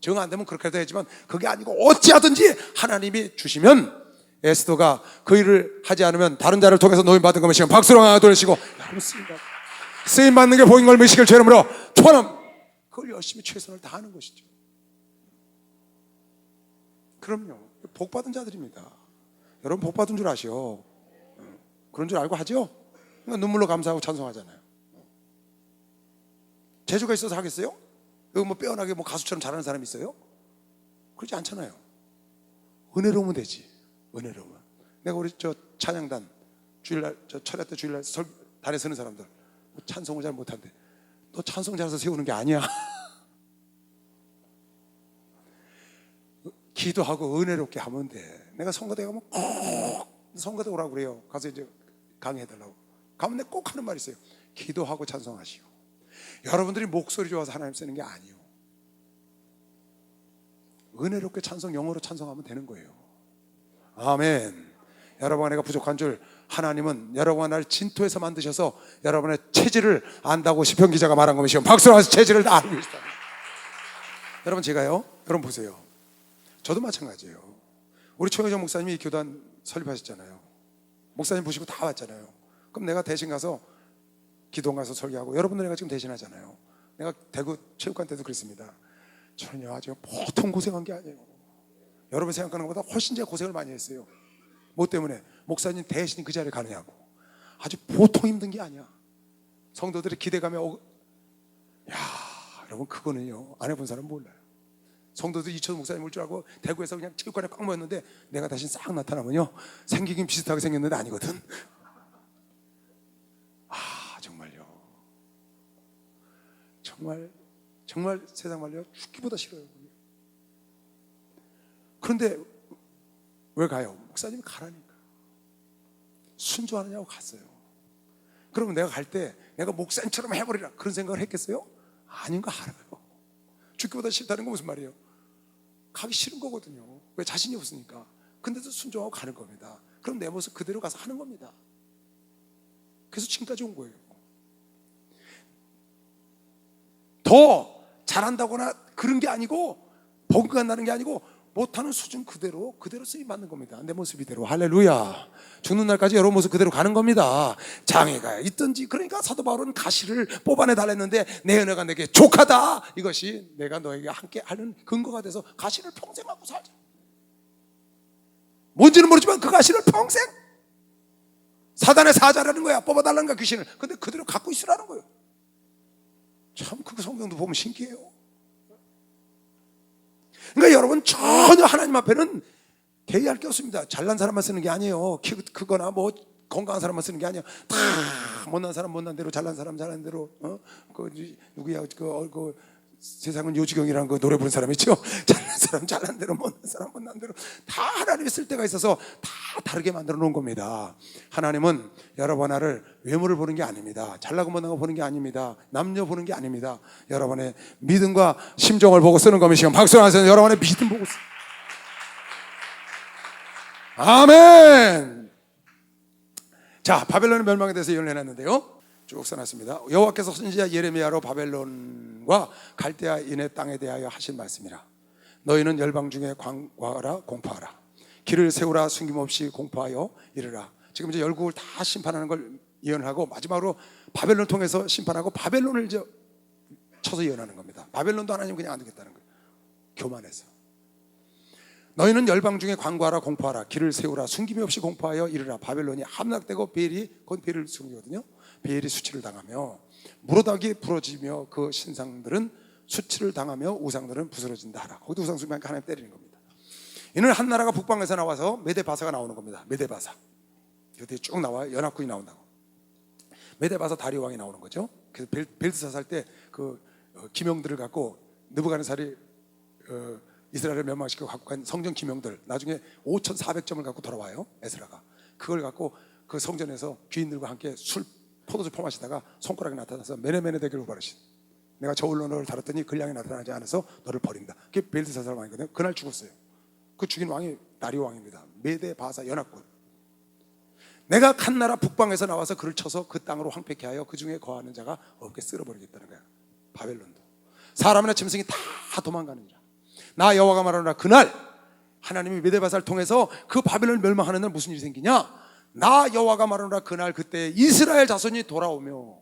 정 안 되면 그렇게도 하지만 그게 아니고 어찌하든지 하나님이 주시면, 에스더가 그 일을 하지 않으면 다른 자를 통해서 노임받은 것이면 박수로 하나 돌리시고, 여러분 쓰임받는 게 복인 걸 믿으시길 주 이름으로 축원합니다. 그걸 열심히 최선을 다하는 것이죠. 그럼요. 복 받은 자들입니다. 여러분 복 받은 줄 아시오? 그런 줄 알고 하죠? 그러니까 눈물로 감사하고 찬송하잖아요. 재주가 있어서 하겠어요? 여기 뭐 빼어나게 뭐 가수처럼 잘하는 사람이 있어요? 그렇지 않잖아요. 은혜로우면 되지. 은혜로우면. 내가 우리 저 찬양단 주일날 저 철야 때 주일날 단에 서는 사람들 뭐 찬송을 잘 못한대. 너 찬송 잘해서 세우는 게 아니야. 기도하고 은혜롭게 하면 돼. 내가 성가대 가면 꼭 성가대 오라고 그래요. 가서 이제 강의해달라고. 가면 내가 꼭 하는 말이 있어요. 기도하고 찬송하시오. 여러분들이 목소리 좋아서 하나님 쓰는 게 아니요. 은혜롭게 찬송, 영어로 찬송하면 되는 거예요. 아멘. 여러분, 내가 부족한 줄 하나님은 여러분과 나를 진토에서 만드셔서 여러분의 체질을 안다고 시편 기자가 말한 것이요. 박수로 하면서 체질을 다 알고 있다. 여러분, 제가요, 여러분 보세요. 저도 마찬가지예요. 우리 최영정 목사님이 이 교단 설립하셨잖아요. 목사님 보시고 다 왔잖아요. 그럼 내가 대신 가서 기도원 가서 설교하고, 여러분들 내가 지금 대신하잖아요. 내가 대구 체육관 때도 그랬습니다. 전혀 아주 보통 고생한 게 아니에요. 여러분 생각하는 것보다 훨씬 제가 고생을 많이 했어요. 뭐 때문에? 목사님 대신 그 자리에 가느냐고. 아주 보통 힘든 게 아니야. 성도들의 기대감에 야, 여러분 그거는요, 안 해본 사람은 몰라요. 성도들 이천수 목사님 올 줄 알고 대구에서 그냥 체육관에 꽉 모였는데 내가 다시 싹 나타나면요, 생기긴 비슷하게 생겼는데 아니거든. 아, 정말요. 정말 세상 말로요, 죽기보다 싫어요. 그런데 왜 가요? 목사님이 가라니까. 순종하느냐고 갔어요. 그러면 내가 갈 때 내가 목사님처럼 해버리라 그런 생각을 했겠어요? 아닌 거 알아요. 죽기보다 싫다는 건 무슨 말이에요? 가기 싫은 거거든요. 왜? 자신이 없으니까. 근데도 순종하고 가는 겁니다. 그럼 내 모습 그대로 가서 하는 겁니다. 그래서 지금까지 온 거예요. 더 잘한다거나 그런 게 아니고, 버그가 나는 게 아니고, 못하는 수준 그대로 쓰임 받는 겁니다. 내 모습 이대로. 할렐루야. 죽는 날까지 여러분 모습 그대로 가는 겁니다. 장애가 있든지. 그러니까 사도 바울은 가시를 뽑아내 달랬는데, 내 은혜가 내게 족하다, 이것이 내가 너에게 함께 하는 근거가 돼서 가시를 평생 하고 살자. 뭔지는 모르지만 그 가시를 평생, 사단의 사자라는 거야. 뽑아달라는 거야, 귀신을. 근데 그대로 갖고 있으라는 거예요. 참, 그 성경도 보면 신기해요. 그러니까 여러분, 전혀 하나님 앞에는 대의할 게 없습니다. 잘난 사람만 쓰는 게 아니에요. 키 크거나 뭐 건강한 사람만 쓰는 게 아니에요. 다 못난 사람 못난 대로, 잘난 사람 잘난 대로. 누구야, 그 세상은 요지경이라는 그 노래 부르는 사람 있죠. 잘난 사람 잘난 대로, 못난 사람 못난 대로, 다 하나님이 쓸 때가 있어서 다 다르게 만들어 놓은 겁니다. 하나님은 여러분 나를 외모를 보는 게 아닙니다. 잘나고 못나고 보는 게 아닙니다. 남녀 보는 게 아닙니다. 여러분의 믿음과 심정을 보고 쓰는 것이시면 박수 하세요. 여러분의 믿음 보고 쓰. 아멘. 자, 바벨론의 멸망에 대해서 예언을 해놨는데요, 쭉 써놨습니다. 여호와께서 선지자 예레미야로 바벨론과 갈대아인의 땅에 대하여 하신 말씀이라. 너희는 열방 중에 광고하라, 공포하라. 길을 세우라, 숨김없이 공포하여 이르라. 지금 이제 열국을 다 심판하는 걸 예언하고, 마지막으로 바벨론을 통해서 심판하고 바벨론을 이제 쳐서 예언하는 겁니다. 바벨론도 하나님 그냥 안 되겠다는 거예요. 교만해서. 너희는 열방 중에 광고하라, 공포하라. 길을 세우라, 숨김이 없이 공포하여 이르라. 바벨론이 함락되고 베엘이, 그건 베엘을 숨기거든요. 베엘이 수치를 당하며 무로닥이 부러지며 그 신상들은 수치를 당하며 우상들은 부스러진다 하라. 거기도 우상 숭배하니까 하나님 때리는 겁니다. 이는 한 나라가 북방에서 나와서 메데바사가 나오는 겁니다. 메데바사. 여기에 쭉 나와요. 연합군이 나온다고. 메데바사 다리오 왕이 나오는 거죠. 그래서 벨드사살 때 그 기명들을 갖고 느부갓네살이 이스라엘을 멸망시키고 갖고 간 성전 기명들, 나중에 5,400점을 갖고 돌아와요. 에스라가 그걸 갖고 그 성전에서 귀인들과 함께 포도주 퍼마시다가 손가락이 나타나서 메네메네 대결을 벌이신, 내가 저울로 너를 다뤘더니 근량이 나타나지 않아서 너를 버린다. 그게 벨드사살 왕이거든요. 그날 죽었어요. 그 죽인 왕이 다리오 왕입니다. 메데바사 연합군. 내가 간 나라 북방에서 나와서 그를 쳐서 그 땅으로 황폐케 하여 그 중에 거하는 자가 없게 쓸어버리겠다는 거야. 바벨론도 사람이나 짐승이 다 도망가는 자. 나 여호와가 말하노라. 그날 하나님이 메데바사를 통해서 그 바벨론을 멸망하는 날 무슨 일이 생기냐? 나 여호와가 말하노라. 그날 그때 이스라엘 자손이 돌아오며,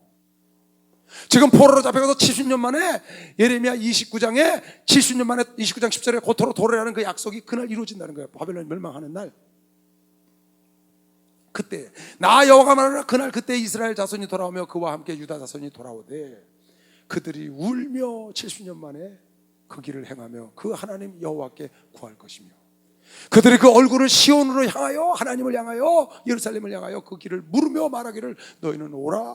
지금 포로로 잡혀가서 70년 만에 예레미야 29장에 70년 만에 29장 10절에 고토로 도래라는 그 약속이 그날 이루어진다는 거예요. 바벨론이 멸망하는 날. 그때 나 여호와가 말하노라. 그날 그때 이스라엘 자손이 돌아오며 그와 함께 유다 자손이 돌아오되 그들이 울며 70년 만에 그 길을 행하며 그 하나님 여호와께 구할 것이며, 그들이 그 얼굴을 시온으로 향하여, 하나님을 향하여, 예루살렘을 향하여 그 길을 물으며 말하기를 너희는 오라.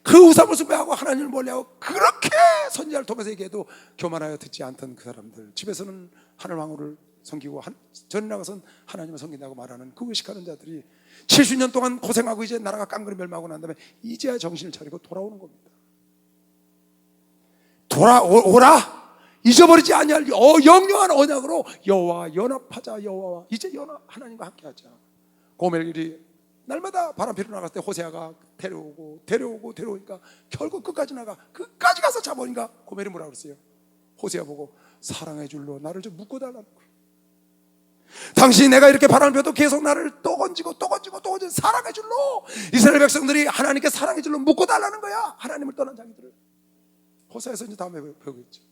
그 우상을 숭배하고 하나님을 멀리하고 그렇게 선지자를 통해서 얘기해도 교만하여 듣지 않던 그 사람들, 집에서는 하늘 왕후를 섬기고 전에 나가선 하나님을 섬긴다고 말하는 그 의식하는 자들이 70년 동안 고생하고 이제 나라가 깡그리 멸망하고 난 다음에 이제야 정신을 차리고 돌아오는 겁니다. 돌아오라. 잊어버리지 아니할 영영한 언약으로 여호와 연합하자. 여호와와 이제 하나님과 함께하자. 고멜길이 날마다 바람피러 나갔을 때 호세아가 데려오니까 결국 끝까지 끝까지 가서 잡으니까 고멜이 뭐라 그랬어요? 호세아 보고 사랑의 줄로 나를 좀 묶어달라는 거예요. 당신이 내가 이렇게 바람을 펴도 계속 나를 또 건지고 사랑의 줄로 이스라엘 백성들이 하나님께 사랑의 줄로 묶어달라는 거야. 하나님을 떠난 자기들을. 호세아에서 이제 다음에 배우고 있죠.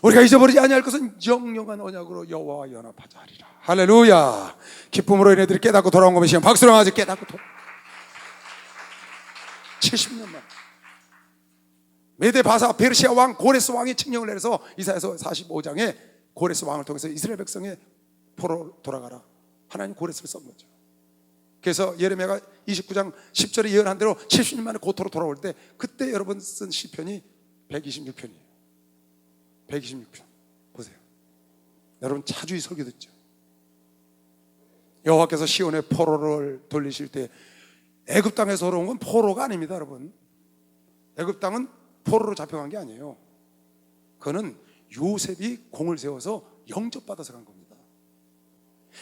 우리가 잊어버리지 아니할 것은 영영한 언약으로 여호와와 연합하자 하리라. 할렐루야. 기쁨으로 얘네들이 깨닫고 돌아온 것이 박수로 맞아 깨닫고 70년 만 메데 바사 페르시아 왕 고레스 왕이 칙령을 내려서 이사야서 45장에 고레스 왕을 통해서 이스라엘 백성의 포로 돌아가라. 하나님 고레스를 쏜 거죠. 그래서 예레미야가 29장 10절에 예언한 대로 70년 만에 고토로 돌아올 때 그때 여러분 쓴 시편이 126편이에요 126편 보세요. 여러분 자주히 설교 듣죠. 여호와께서 시온의 포로를 돌리실 때 애굽 땅에서 돌아온 건 포로가 아닙니다. 여러분 애굽 땅은 포로로 잡혀간 게 아니에요. 그거는 요셉이 공을 세워서 영접받아서 간 겁니다.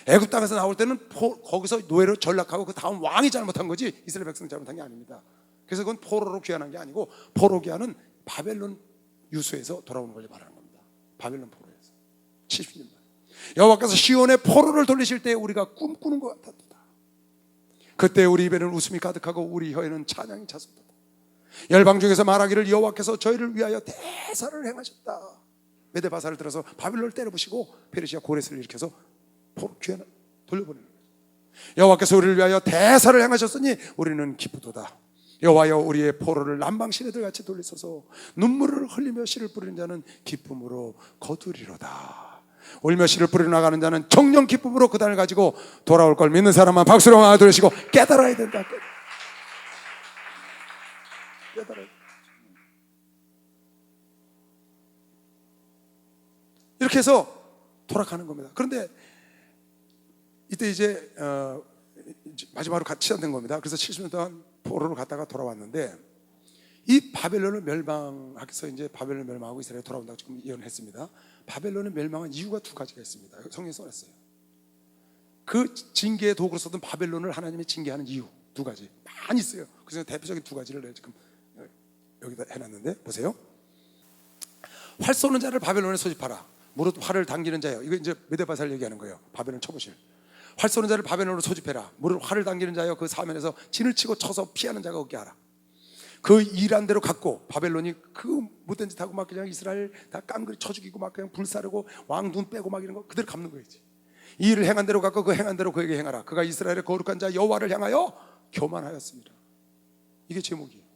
애굽 땅에서 나올 때는 거기서 노예로 전락하고 그 다음 왕이 잘못한 거지 이스라엘 백성이 잘못한 게 아닙니다. 그래서 그건 포로로 귀환한 게 아니고 포로 귀환은 바벨론 유수에서 돌아오는 걸 말하는 겁니다. 바벨론 포로에서 70년 만 여호와께서 시온의 포로를 돌리실 때 우리가 꿈꾸는 것 같았다. 그때 우리 입에는 웃음이 가득하고 우리 혀에는 찬양이 찼었다. 열방 중에서 말하기를 여호와께서 저희를 위하여 대사를 행하셨다. 메데바사를 들어서 바벨론을 때려부시고 페르시아 고레스를 일으켜서 귀환 돌려보내는 거예요. 여호와께서 우리를 위하여 대사를 행하셨으니 우리는 기쁘도다. 여호와여 우리의 포로를 남방시내들 같이 돌리소서. 눈물을 흘리며 씨를 뿌리는 자는 기쁨으로 거두리로다. 울며 씨를 뿌리러 나가는 자는 정령 기쁨으로 그 단을 가지고 돌아올 걸 믿는 사람만 박수로 들으시고 깨달아야 된다. 깨달아야 된다. 이렇게 해서 돌아가는 겁니다. 그런데 이때 이제 마지막으로 같이 안 된 겁니다. 그래서 70년 동안 포로로 갔다가 돌아왔는데 이 바벨론을 멸망해서 이제 바벨론을 멸망하고 이스라엘에 돌아온다고 지금 예언했습니다. 바벨론을 멸망한 이유가 두 가지가 있습니다. 성경에 써놨어요. 그 징계의 도구로 썼던 바벨론을 하나님이 징계하는 이유 두 가지 많이 있어요. 그래서 대표적인 두 가지를 내가 지금 여기다 해놨는데 보세요. 활 쏘는 자를 바벨론에 소집하라. 무릇 활을 당기는 자요. 이거 이제 메데바사를 얘기하는 거예요. 바벨론 쳐보실. 활 쏘는 자를 바벨론으로 소집해라. 무릇 활을 당기는 자요. 그 사면에서 진을 치고 쳐서 피하는 자가 없게 하라. 그 일한 대로 갖고 바벨론이 그 못된 짓 하고 막 그냥 이스라엘 다 깡그리 쳐 죽이고 막 그냥 불사르고 왕 눈 빼고 막 이런 거 그대로 갚는 거지. 이 일을 행한 대로 갖고 그 행한 대로 그에게 행하라. 그가 이스라엘의 거룩한 자 여호와를 향하여 교만하였습니다. 이게 제목이에요.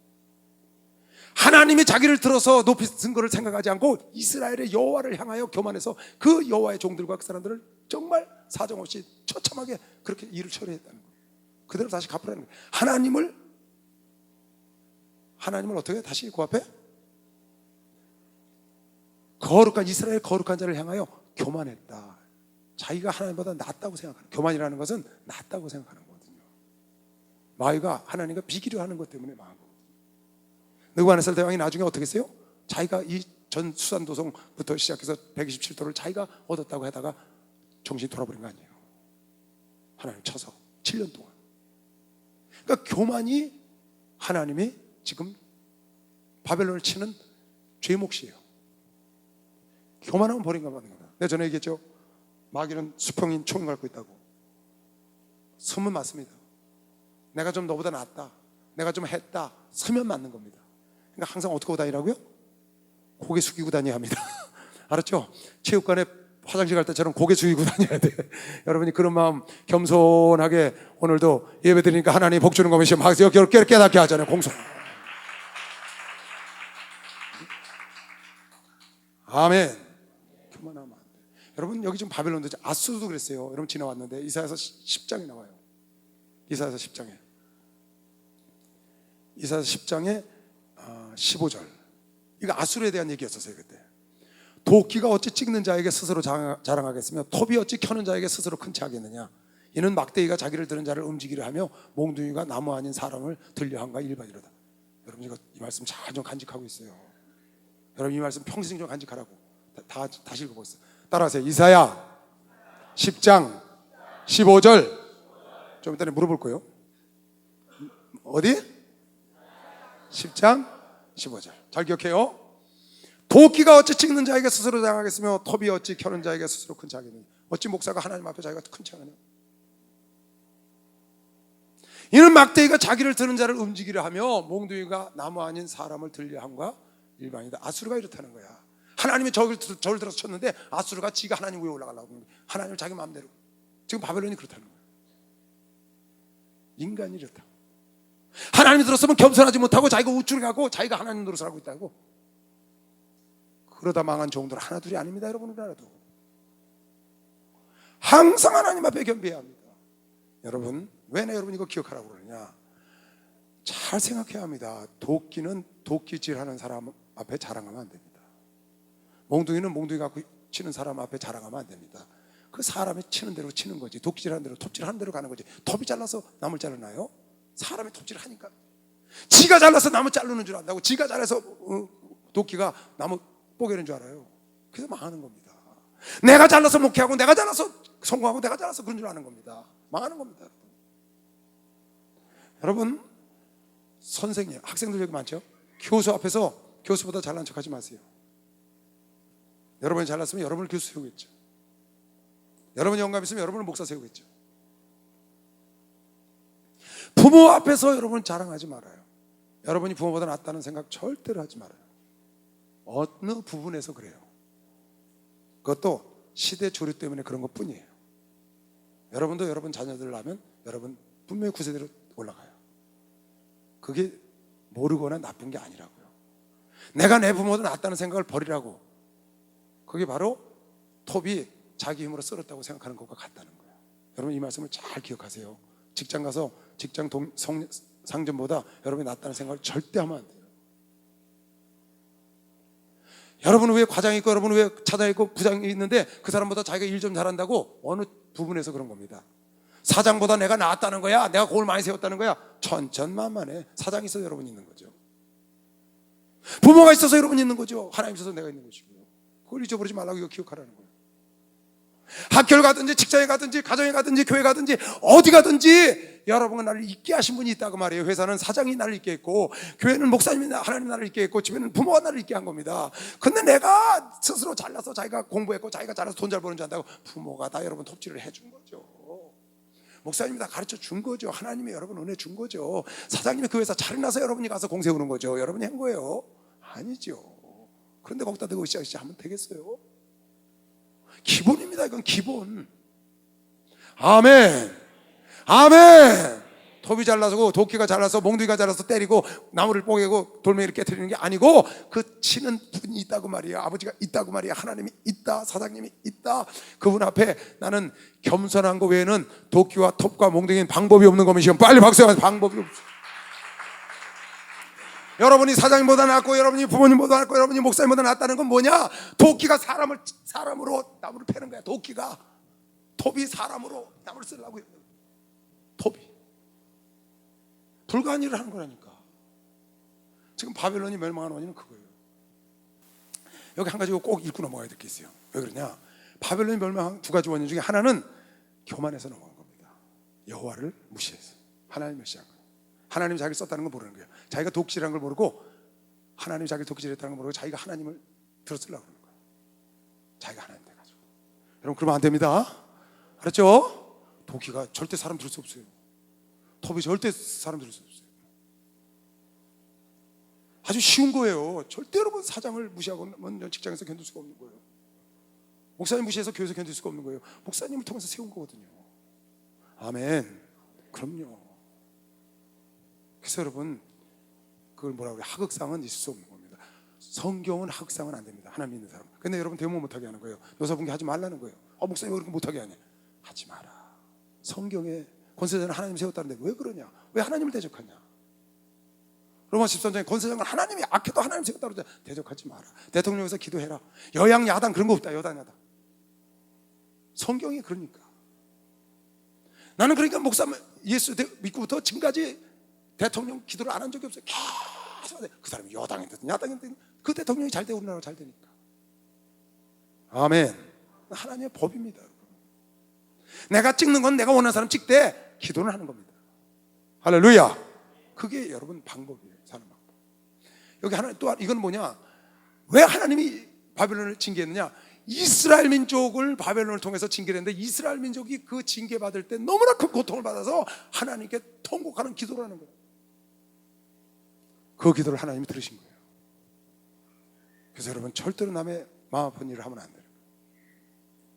하나님이 자기를 들어서 높이 쓴 것을 생각하지 않고 이스라엘의 여호와를 향하여 교만해서 그 여호와의 종들과 그 사람들을 정말 사정없이 처참하게 그렇게 일을 처리했다는 거예요. 그대로 다시 갚으라는 거예요. 하나님을 어떻게 다시 그 앞에 거룩한 이스라엘 거룩한 자를 향하여 교만했다. 자기가 하나님보다 낫다고 생각하는, 교만이라는 것은 낫다고 생각하는 거거든요. 마귀가 하나님과 비기려 하는 것 때문에 망한 거거든요. 느부갓네살 대왕이 나중에 어떻게 했어요? 자기가 이 전 수산도성부터 시작해서 127도를 자기가 얻었다고 하다가 정신이 돌아버린 거 아니에요. 하나님 쳐서 7년 동안. 그러니까 교만이 하나님이 지금 바벨론을 치는 죄 몫이에요. 교만하면 버린 거 맞는 거다. 내가 전에 얘기했죠. 마귀는 수평인 총을 갖고 있다고. 서면 맞습니다. 내가 좀 너보다 낫다, 내가 좀 했다, 서면 맞는 겁니다. 그러니까 항상 어떻게 하고 다니라고요? 고개 숙이고 다녀야 합니다. 알았죠? 체육관에 화장실 갈 때처럼 고개 숙이고 다녀야 돼. 여러분이 그런 마음 겸손하게 오늘도 예배 드리니까 하나님 복 주는 거면 막 깨닫게 하잖아요. 공손. 아멘. 교만하면 안 돼. 여러분 여기 지금 바벨론도 아수르도 그랬어요. 여러분 지나왔는데 이사야서 10장에 나와요. 이사야서 10장에 15절. 이거 아수르에 대한 얘기였었어요. 그때 도끼가 어찌 찍는 자에게 스스로 자랑하겠으며 톱이 어찌 켜는 자에게 스스로 큰 체 하겠느냐. 이는 막대기가 자기를 들은 자를 움직이려 하며 몽둥이가 나무 아닌 사람을 들려한가 일반이로다. 여러분 이거 이 말씀 잘 좀 간직하고 있어요. 여러분 이 말씀 평생 좀 간직하라고. 다시 읽어보세요. 따라하세요. 이사야 10장 15절. 좀 이따 물어볼 거예요. 어디? 10장 15절. 잘 기억해요. 도끼가 어찌 찍는 자에게 스스로 자랑하겠으며 톱이 어찌 켜는 자에게 스스로 큰 자겠느냐. 어찌 목사가 하나님 앞에 자기가 큰 자하냐. 이는 막대기가 자기를 드는 자를 움직이려 하며 몽둥이가 나무 아닌 사람을 들려 함과 일반이다. 아수르가 이렇다는 거야. 하나님이 저를 들어서 쳤는데 아수르가 지가 하나님 위에 올라가려고 하는 거야. 하나님을 자기 마음대로. 지금 바벨론이 그렇다는 거야. 인간이 이렇다. 하나님이 들었으면 겸손하지 못하고 자기가 우쭐해 가고 자기가 하나님 노릇을 하고 있다고. 그러다 망한 종들 하나 둘이 아닙니다. 여러분 우리나라도 항상 하나님 앞에 겸비해야 합니다. 여러분 왜 내 여러분 이거 기억하라고 그러느냐. 잘 생각해야 합니다. 도끼는 도끼질하는 사람 앞에 자랑하면 안 됩니다. 몽둥이는 몽둥이 갖고 치는 사람 앞에 자랑하면 안 됩니다. 그 사람이 치는 대로 치는 거지. 도끼질하는 대로 톱질하는 대로 가는 거지. 톱이 잘라서 나무를 자르나요? 사람이 톱질을 하니까. 지가 잘라서 나무 자르는 줄 안다고. 지가 잘라서 도끼가 나무 뽀개는 줄 알아요. 그래서 망하는 겁니다. 내가 잘라서 목회하고 내가 잘라서 성공하고 내가 잘라서 그런 줄 아는 겁니다. 망하는 겁니다. 여러분 선생님, 학생들 여기 많죠? 교수 앞에서 교수보다 잘난 척하지 마세요. 여러분이 잘났으면 여러분을 교수 세우겠죠. 여러분이 영감 있으면 여러분을 목사 세우겠죠. 부모 앞에서 여러분 자랑하지 말아요. 여러분이 부모보다 낫다는 생각 절대로 하지 말아요. 어느 부분에서 그래요. 그것도 시대 조류 때문에 그런 것 뿐이에요. 여러분도 여러분 자녀들 낳으면 여러분 분명히 구세대로 올라가요. 그게 모르거나 나쁜 게 아니라고요. 내가 내 부모보다 낫다는 생각을 버리라고. 그게 바로 톱이 자기 힘으로 썰었다고 생각하는 것과 같다는 거예요. 여러분 이 말씀을 잘 기억하세요. 직장 가서 직장 상전보다 여러분이 낫다는 생각을 절대 하면 안 돼요. 여러분은 왜 과장이 있고 여러분은 왜 차장이 있고 부장이 있는데 그 사람보다 자기가 일 좀 잘한다고? 어느 부분에서 그런 겁니다. 사장보다 내가 낫다는 거야. 내가 공을 많이 세웠다는 거야. 천천만만해. 사장이 있어서 여러분이 있는 거죠. 부모가 있어서 여러분이 있는 거죠. 하나님 있어서 내가 있는 것이고요. 그걸 잊어버리지 말라고 이거 기억하라는 거예요. 학교를 가든지 직장에 가든지 가정에 가든지 교회 가든지 어디 가든지 여러분은 나를 있게 하신 분이 있다고 말이에요. 회사는 사장이 나를 있게 했고 교회는 목사님이 하나님 나를 있게 했고 집에는 부모가 나를 있게 한 겁니다. 근데 내가 스스로 잘나서 자기가 공부했고 자기가 잘나서 돈 잘 버는 줄 안다고 부모가 다 여러분 톱질을 해준 거죠. 목사님이 다 가르쳐 준 거죠. 하나님이 여러분 은혜 준 거죠. 사장님이 그 회사 잘 나서 여러분이 가서 공 세우는 거죠. 여러분이 한 거예요? 아니죠. 그런데 거기다 대고 시작하면 되겠어요? 기본입니다. 이건 기본. 아멘. 아멘. 톱이 잘라서 도끼가 잘라서 몽둥이가 잘라서 때리고 나무를 뽀개고 돌멩이를 깨트리는 게 아니고 그 치는 분이 있다고 말이에요. 아버지가 있다고 말이에요. 하나님이 있다. 사장님이 있다. 그분 앞에 나는 겸손한 거 외에는 도끼와 톱과 몽둥이는 방법이 없는 것이면 빨리 박수하세요. 방법이 없어요. 여러분이 사장님보다 낫고 여러분이 부모님보다 낫고 여러분이 목사님보다 낫다는 건 뭐냐? 도끼가 사람으로 나무를 패는 거야. 도끼가 톱이 사람으로 나무를 쓰려고 해요. 톱이 불가한 일을 하는 거라니까. 지금 바벨론이 멸망한 원인은 그거예요. 여기 한 가지 꼭 읽고 넘어가야 될 게 있어요. 왜 그러냐? 바벨론이 멸망한 두 가지 원인 중에 하나는 교만해서 넘어간 겁니다. 여호와를 무시해서 하나님을 무시한 거예요. 하나님이 자기를 썼다는 걸 모르는 거예요. 자기가 독실한 걸 모르고 하나님이 자기를 독실했다는 걸 모르고 자기가 하나님을 들어쓰려고 그러는 거예요. 자기가 하나님 돼가지고. 여러분 그러면 안 됩니다. 알았죠? 도끼가 절대 사람 들을 수 없어요. 톱이 절대 사람 들을 수 없어요. 아주 쉬운 거예요. 절대 여러분 사장을 무시하고는 직장에서 견딜 수가 없는 거예요. 목사님 무시해서 교회에서 견딜 수가 없는 거예요. 목사님을 통해서 세운 거거든요. 아멘. 그럼요. 그래서 여러분 그걸 뭐라고 해요? 하극상은 있을 수 없는 겁니다. 성경은 하극상은 안 됩니다. 하나님 믿는 사람. 근데 여러분 대모 못하게 하는 거예요. 노사분계 하지 말라는 거예요. 목사님 왜 그렇게 못하게 하냐? 하지 마라. 성경에 권세자는 하나님 세웠다는데 왜 그러냐? 왜 하나님을 대적하냐? 로마 13장에 권세장은 하나님이 악해도 하나님 생각 따로 대적하지 마라. 대통령에서 기도해라. 여양 야당 그런 거 없다. 여당 야당. 성경이 그러니까. 나는 그러니까 목사 예수 믿고부터 지금까지 대통령 기도를 안 한 적이 없어요. 계속 그 사람이 여당이든 야당이든 그 대통령이 잘 되고 우리나라가 잘 되니까. 아멘. 하나님의 법입니다. 여러분. 내가 찍는 건 내가 원하는 사람 찍되 기도는 하는 겁니다. 할렐루야. 그게 여러분 방법이에요. 사는 방법. 여기 하나 또 이건 뭐냐? 왜 하나님이 바벨론을 징계했느냐? 이스라엘 민족을 바벨론을 통해서 징계를 했는데 이스라엘 민족이 그 징계 받을 때 너무나 큰 고통을 받아서 하나님께 통곡하는 기도를 하는 거예요. 그 기도를 하나님이 들으신 거예요. 그래서 여러분 절대로 남의 마음 아픈 일을 하면 안 돼요.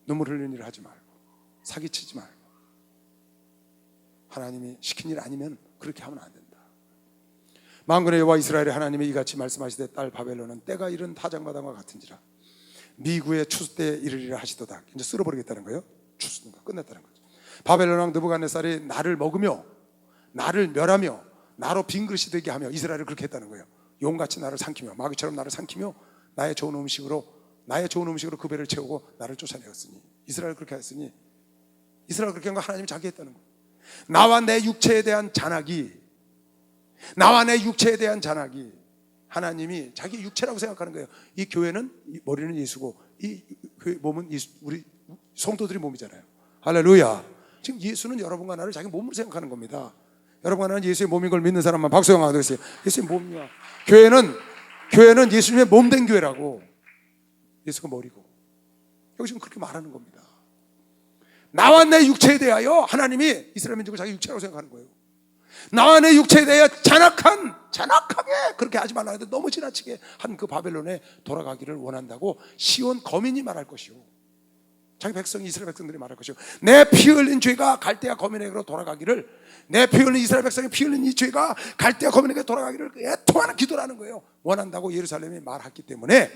눈물 흘리는 일을 하지 말고 사기치지 말고 하나님이 시킨 일 아니면 그렇게 하면 안 된다. 만군의 여호와 이스라엘의 하나님이 이같이 말씀하시되 딸 바벨론은 때가 이른 타작마당과 같은지라 미구의 추수 때에 이르리라 하시도다. 이제 쓸어버리겠다는 거예요. 추수가 끝났다는 거죠. 바벨론 왕 느부갓네살이 나를 먹으며 나를 멸하며 나로 빈 그릇이 되게 하며 이스라엘을 그렇게 했다는 거예요. 용같이 나를 삼키며 마귀처럼 나를 삼키며 나의 좋은 음식으로 그 배를 채우고 나를 쫓아내었으니 이스라엘 그렇게 했으니 이스라엘 그렇게 한 거 하나님이 자기 했다는 거예요. 나와 내 육체에 대한 잔악이 하나님이 자기 육체라고 생각하는 거예요. 이 교회는 머리는 예수고 이 몸은 우리 성도들이 몸이잖아요. 할렐루야. 지금 예수는 여러분과 나를 자기 몸으로 생각하는 겁니다. 여러분과 나는 예수의 몸인 걸 믿는 사람만 박수 한번 하세요. 예수의 몸이야. 교회는 예수님의 몸된 교회라고. 예수가 머리고. 여기 지금 그렇게 말하는 겁니다. 나와 내 육체에 대하여 하나님이 이스라엘 민족을 자기 육체라고 생각하는 거예요. 나와 내 육체에 대하여 잔악하게 그렇게 하지 말라 해도 너무 지나치게 한 그 바벨론에 돌아가기를 원한다고 시온 거민이 말할 것이요. 자기 백성이 이스라엘 백성들이 말할 것이요. 내 피 흘린 죄가 갈대아 거민에게로 돌아가기를 내 피 흘린 이스라엘 백성의 피 흘린 이 죄가 갈대아 거민에게 돌아가기를 애통하는 기도라는 거예요. 원한다고 예루살렘이 말했기 때문에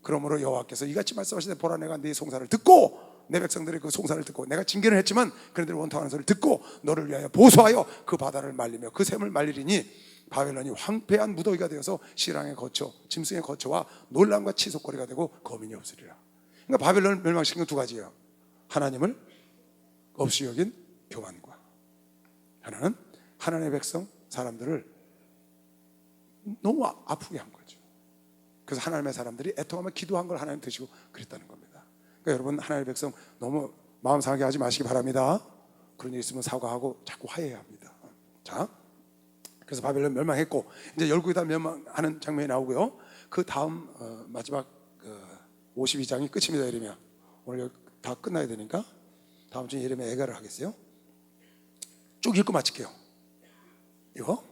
그러므로 여호와께서 이같이 말씀하시되 보라 내가 네 송사를 듣고 내 백성들의 그 송사를 듣고 내가 징계는 했지만 그들이 원통하는 소리를 듣고 너를 위하여 보소하여 그 바다를 말리며 그 샘을 말리리니 바벨론이 황폐한 무더기가 되어서 시랑의 거처 짐승의 거처와 놀람과 치솟거리가 되고 거민이 없으리라. 그러니까 바벨론을 멸망시킨 건 두 가지예요. 하나님을 없이 여긴 교만과 하나는 하나님의 백성 사람들을 너무 아프게 한 거죠. 그래서 하나님의 사람들이 애통하며 기도한 걸 하나님 드시고 그랬다는 겁니다. 그러니까 여러분 하나님의 백성 너무 마음 상하게 하지 마시기 바랍니다. 그런 일 있으면 사과하고 자꾸 화해해야 합니다. 자, 그래서 바벨론 멸망했고 이제 열국이 다 멸망하는 장면이 나오고요. 그 다음 마지막 52장이 끝입니다. 예레미야. 오늘 다 끝나야 되니까 다음 주에 예레미야 애가를 하겠어요. 쭉 읽고 마칠게요. 이거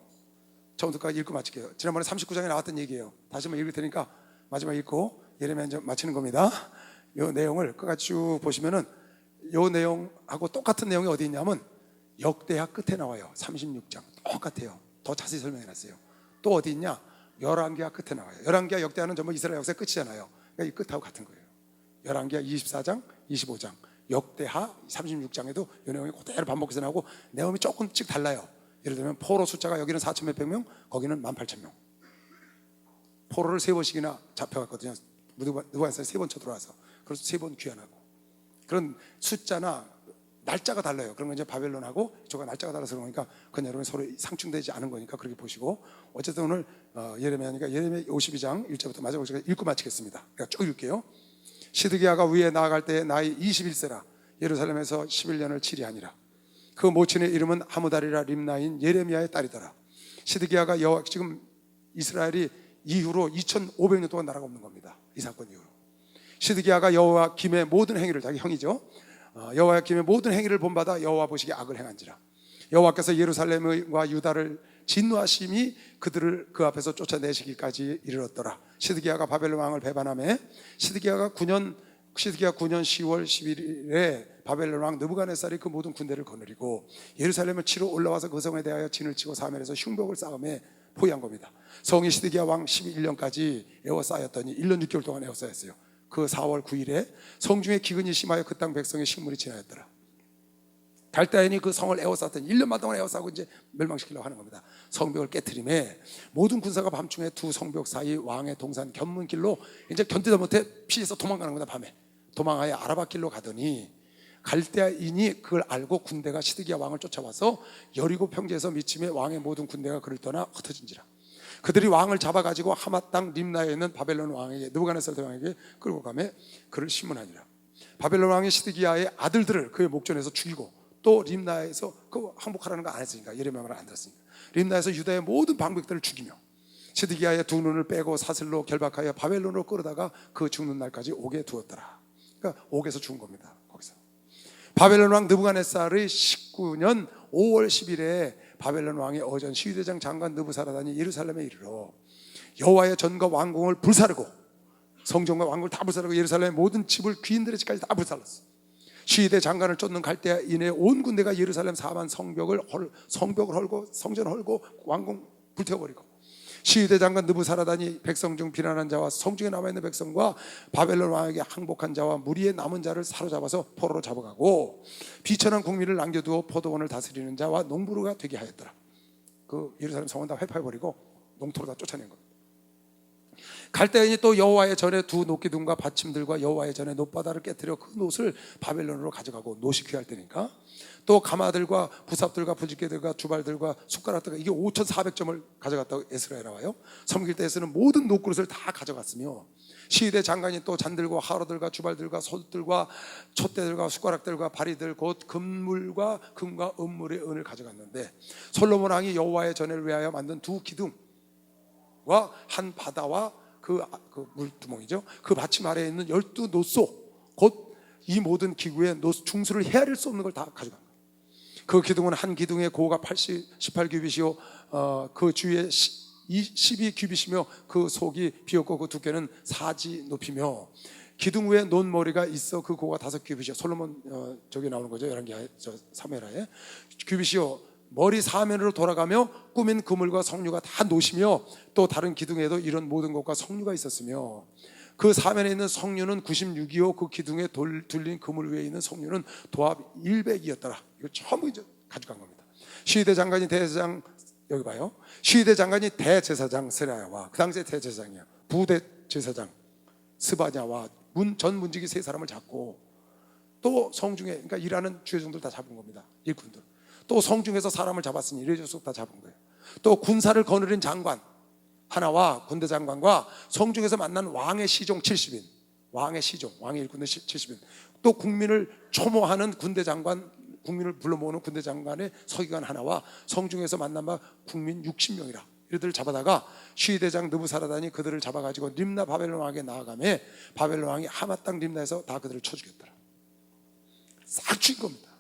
처음부터까지 읽고 마칠게요. 지난번에 39장에 나왔던 얘기예요. 다시 한번 읽을 테니까 마지막 읽고 예레미야 이제 마치는 겁니다. 이 내용을 끝까지 쭉 보시면은 이 내용하고 똑같은 내용이 어디 있냐면 역대하 끝에 나와요. 36장 똑같아요. 더 자세히 설명해놨어요. 또 어디 있냐? 열왕기하 끝에 나와요. 열왕기하 역대하는 전부 이스라엘 역사의 끝이잖아요. 그러니까 이 끝하고 같은 거예요. 열왕기하 24장, 25장, 역대하 36장에도 이 내용이 그대로 반복해서 나오고 내용이 조금씩 달라요. 예를 들면 포로 숫자가 여기는 4천 몇백 명, 거기는 18,000명. 포로를 3번씩이나 잡혀갔거든요. 느부갓네살이 3번 쳐들어와서. 그래서 3번 귀환하고. 그런 숫자나 날짜가 달라요. 그런 건 이제 바벨론하고 저가 날짜가 달라서 그러니까 그건 여러분 서로 상충되지 않은 거니까 그렇게 보시고 어쨌든 오늘 예레미야니까 예레미야 52장 1절부터 마지막 제가 읽고 마치겠습니다. 그러니까 쭉 읽게요. 시드기야가 위에 나아갈 때 나이 21세라 예루살렘에서 11년을 치리하니라. 그 모친의 이름은 하무달이라 림나인 예레미야의 딸이더라. 시드기야가 지금 이스라엘이 이후로 2500년 동안 나라가 없는 겁니다. 이 사건 이후로 시드기야가 여호야김의 모든 행위를 자기 형이죠. 여호야김의 모든 행위를 본받아 여호와 보시기에 악을 행한지라. 여호와께서 예루살렘과 유다를 진노하심이 그들을 그 앞에서 쫓아내시기까지 이르렀더라. 시드기야가 바벨론 왕을 배반하며 시드기야 9년 10월 11일에 바벨론 왕 느부갓네살이 그 모든 군대를 거느리고 예루살렘을 치러 올라와서 그 성에 대하여 진을 치고 사면에서 흉벽을 쌓음에 포위한 겁니다. 성이 시드기야 왕 11년까지 에워싸였더니 1년 6개월 동안 에워싸였어요. 그 4월 9일에 성중에 기근이 심하여 그 땅 백성의 식물이 진하였더라. 갈대아인이 그 성을 에워쌌더니 1년만 동안 에워싸고 이제 멸망시키려고 하는 겁니다. 성벽을 깨트림에 모든 군사가 밤중에 두 성벽 사이 왕의 동산 견문길로 이제 견디다 못해 피해서 도망가는 겁니다. 밤에 도망하여 아라바 길로 가더니 갈대아인이 그걸 알고 군대가 시드기야 왕을 쫓아와서 여리고 평지에서 미침에 왕의 모든 군대가 그를 떠나 흩어진지라. 그들이 왕을 잡아가지고 하맛 땅 림나에 있는 바벨론 왕에게 느부갓네살 대왕에게 끌고 가며 그를 심문하니라. 바벨론 왕이 시드기야의 아들들을 그의 목전에서 죽이고 또 림나에서 그 항복하라는 거 안 했으니까 예레미야 말을 안 들었으니까 림나에서 유다의 모든 방백들을 죽이며 시드기야의 두 눈을 빼고 사슬로 결박하여 바벨론으로 끌어다가 그 죽는 날까지 옥에 두었더라. 그러니까 옥에서 죽은 겁니다. 거기서 바벨론 왕 느부갓네살의 19년 5월 10일에 바벨론 왕의 어전 시위대장 장관 느부사라단이 예루살렘에 이르러 여호와의 전과 왕궁을 불사르고 성전과 왕궁을 다 불사르고 예루살렘의 모든 집을 귀인들의 집까지 다 불살랐어. 시위대 장관을 쫓는 갈대아인의 온 군대가 예루살렘 4만 성벽을 헐고 성전을 헐고 왕궁 불태워버리고 시위대 장관 느부사라단이 백성 중 비난한 자와 성중에 남아있는 백성과 바벨론 왕에게 항복한 자와 무리의 남은 자를 사로잡아서 포로로 잡아가고 비천한 국민을 남겨두어 포도원을 다스리는 자와 농부가 되게 하였더라. 그 예루살렘 성은 다 회파해버리고 농토로 다 쫓아낸 겁니다. 갈대아인이 또 여호와의 전에 두 놋기둥과 받침들과 여호와의 전에 놋바다를 깨뜨려 그 놋을 바벨론으로 가져가고 놋이 귀할 때니까 또 가마들과 부삽들과 부집개들과 주발들과 숟가락들과 이게 5,400점을 가져갔다고 에스라에 나와요. 섬길 때 쓰는 모든 놋그릇을 다 가져갔으며 시위대 장관이 또 잔들과 하로들과 주발들과 솥들과 촛대들과 숟가락들과 바리들 곧 금물과 금과 은물의 은을 가져갔는데 솔로몬 왕이 여호와의 전을 위하여 만든 두 기둥과 한 바다와 그 물두멍이죠. 그 받침 아래에 있는 12노소 곧 이 모든 기구의 중수를 헤아릴 수 없는 걸 다 가져간 거예요. 그 기둥은 한 기둥의 고가 18규빗이요 그 주위에 12규빗이며 그 속이 비었고 그 두께는 4지 높이며 기둥 위에 논머리가 있어 그 고가 5규빗이요 솔로몬 저기 나오는 거죠. 11개 사무엘하에 규빗이요 머리 사면으로 돌아가며 꾸민 그물과 성류가 다 노시며 또 다른 기둥에도 이런 모든 것과 성류가 있었으며 그 사면에 있는 성류는 96이요 그 기둥에 둘린 그물 위에 있는 성류는 도합 100이었더라. 이거 전부 이제 가져간 겁니다. 시위대 장관이 대제사장 여기 봐요. 시위대 장관이 대제사장 세라야와 그 당시에 대제사장이야 부대 제사장 스바냐와 전 문지기 세 사람을 잡고 또 성중에 그러니까 일하는 주의종들 다 잡은 겁니다. 일꾼들. 또 성중에서 사람을 잡았으니 이래저래 다 잡은 거예요. 또 군사를 거느린 장관 하나와 군대 장관과 성중에서 만난 왕의 시종 70인 왕의 시종 왕의 일꾼들 70인 또 국민을 초모하는 군대 장관 국민을 불러 모으는 군대 장관의 서기관 하나와 성중에서 만난 바 국민 60명이라 이들을 잡아다가 시위대장 느부사라단이 그들을 잡아가지고 림나 바벨론 왕에게 나아가며 바벨론 왕이 하맛 땅 림나에서 다 그들을 쳐 죽였더라. 싹 죽인 겁니다.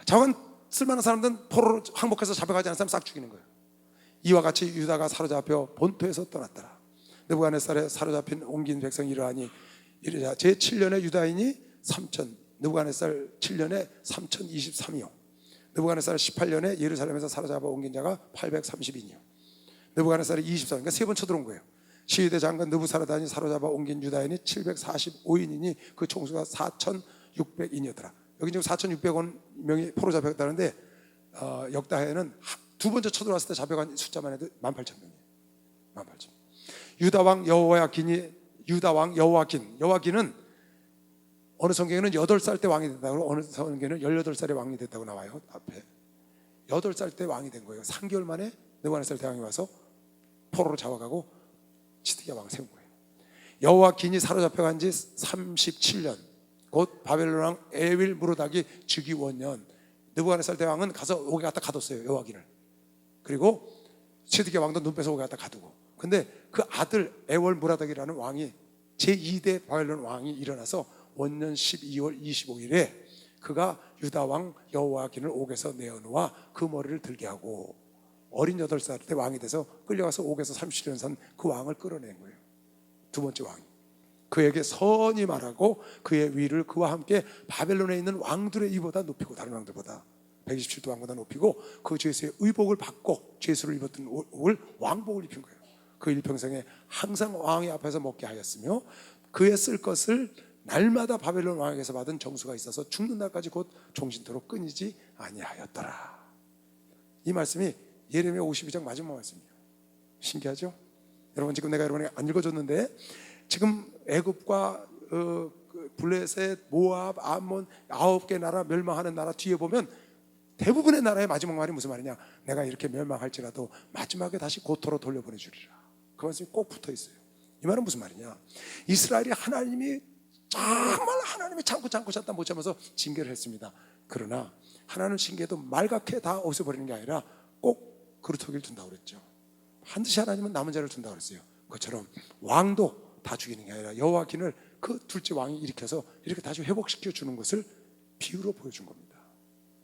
자원 쓸만한 사람들은 포로로 항복해서 잡아가지 않은 사람 싹 죽이는 거예요. 이와 같이 유다가 사로잡혀 본토에서 떠났더라. 느부갓네살에 사로잡힌 옮긴 백성이 이러하니 이르자 제7년에 유다인이 3천 느부갓네살 7년에 3,023이요 느부갓네살 18년에 예루살렘에서 사로잡아 옮긴 자가 830이요 느부갓네살이 24년 그러니까 3번 쳐들어온 거예요. 시위대 장관 느부사라단이 사로잡아 옮긴 유다인이 745인이니 그 총수가 4,600인이었더라. 여기 지금 4,600명이 포로 잡혔다는데 역다해는 두 번째 쳐들어왔을 때 잡혀간 숫자만 해도 18,000명이에요. 18,000명. 유다왕 여호와긴은 어느 성경에는 8살 때 왕이 됐다고 어느 성경에는 18살에 왕이 됐다고 나와요. 앞에 8살 때 왕이 된 거예요. 3개월 만에 느부갓네살 대왕이 와서 포로로 잡아가고 시드기야 왕 세운 거예요. 여호와긴이 사로잡혀간 지 37년 곧 바벨론 왕 에윌 무로닥이 즉위 원년 느부갓네살 대왕은 가서 옥에 갖다 가뒀어요. 여호와긴을. 그리고 시드기야 왕도 눈 빼서 옥에 갖다 가두고 근데 그 아들 에월 무라닥이라는 왕이 제2대 바벨론 왕이 일어나서 원년 12월 25일에 그가 유다 왕 여호와긴을 옥에서 내어놓아 그 머리를 들게 하고 어린 8살 때 왕이 돼서 끌려가서 옥에서 37년 산 그 왕을 끌어낸 거예요. 두 번째 왕이 그에게 선이 말하고 그의 위를 그와 함께 바벨론에 있는 왕들의 위보다 높이고 다른 왕들보다 127도 왕보다 높이고 그 죄수의 의복을 받고 죄수를 입었던 옷을 왕복을 입힌 거예요. 그 일평생에 항상 왕의 앞에서 먹게 하였으며 그의 쓸 것을 날마다 바벨론 왕에게서 받은 정수가 있어서 죽는 날까지 곧 종신토록 끊이지 아니하였더라. 이 말씀이 예레미야 52장 마지막 말씀이에요. 신기하죠? 여러분, 지금 내가 여러분에게 안 읽어줬는데 지금 애굽과 블레셋, 모압, 암몬 9개 나라 멸망하는 나라 뒤에 보면 대부분의 나라의 마지막 말이 무슨 말이냐? 내가 이렇게 멸망할지라도 마지막에 다시 고토로 돌려보내주리라. 그 말씀이 꼭 붙어 있어요. 이 말은 무슨 말이냐? 이스라엘이 하나님이 정말 하나님이 참고 참다 못 참아서 징계를 했습니다. 그러나 하나님은 징계도 말갛게 다 없애버리는 게 아니라 꼭 그루터기를 둔다고 그랬죠. 반드시 하나님은 남은 자를 둔다고 그랬어요. 그것처럼 왕도 다 죽이는 게 아니라 여호와긴을 그 둘째 왕이 일으켜서 이렇게 다시 회복시켜 주는 것을 비유로 보여준 겁니다.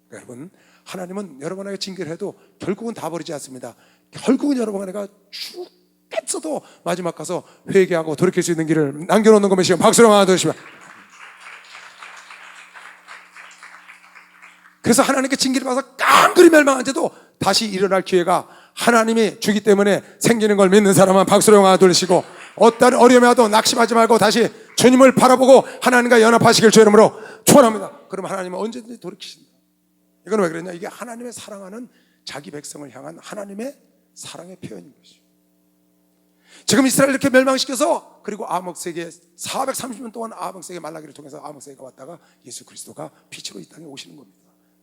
그러니까 여러분, 하나님은 여러분에게 징계를 해도 결국은 다 버리지 않습니다. 결국은 여러분에게 죽겠어도 마지막 가서 회개하고 돌이킬 수 있는 길을 남겨놓는 것이요. 박수로 하나 더 주시면. 그래서 하나님께 징계를 받아서 깡그리 멸망한 자도 다시 일어날 기회가 하나님이 주기 때문에 생기는 걸 믿는 사람은 박수로 하나 돌리시고, 어떤 어려움이 와도 낙심하지 말고 다시 주님을 바라보고 하나님과 연합하시길 주 이름으로 축원합니다. 그럼 하나님은 언제든지 돌이키신다. 이건 왜 그랬냐? 이게 하나님의 사랑하는 자기 백성을 향한 하나님의 사랑의 표현인 것이죠. 지금 이스라엘 이렇게 멸망시켜서, 그리고 아목세계 430년 동안 아목세계 말라기를 통해서 아목세계가 왔다가 예수 그리스도가 빛으로 이 땅에 오시는 겁니다.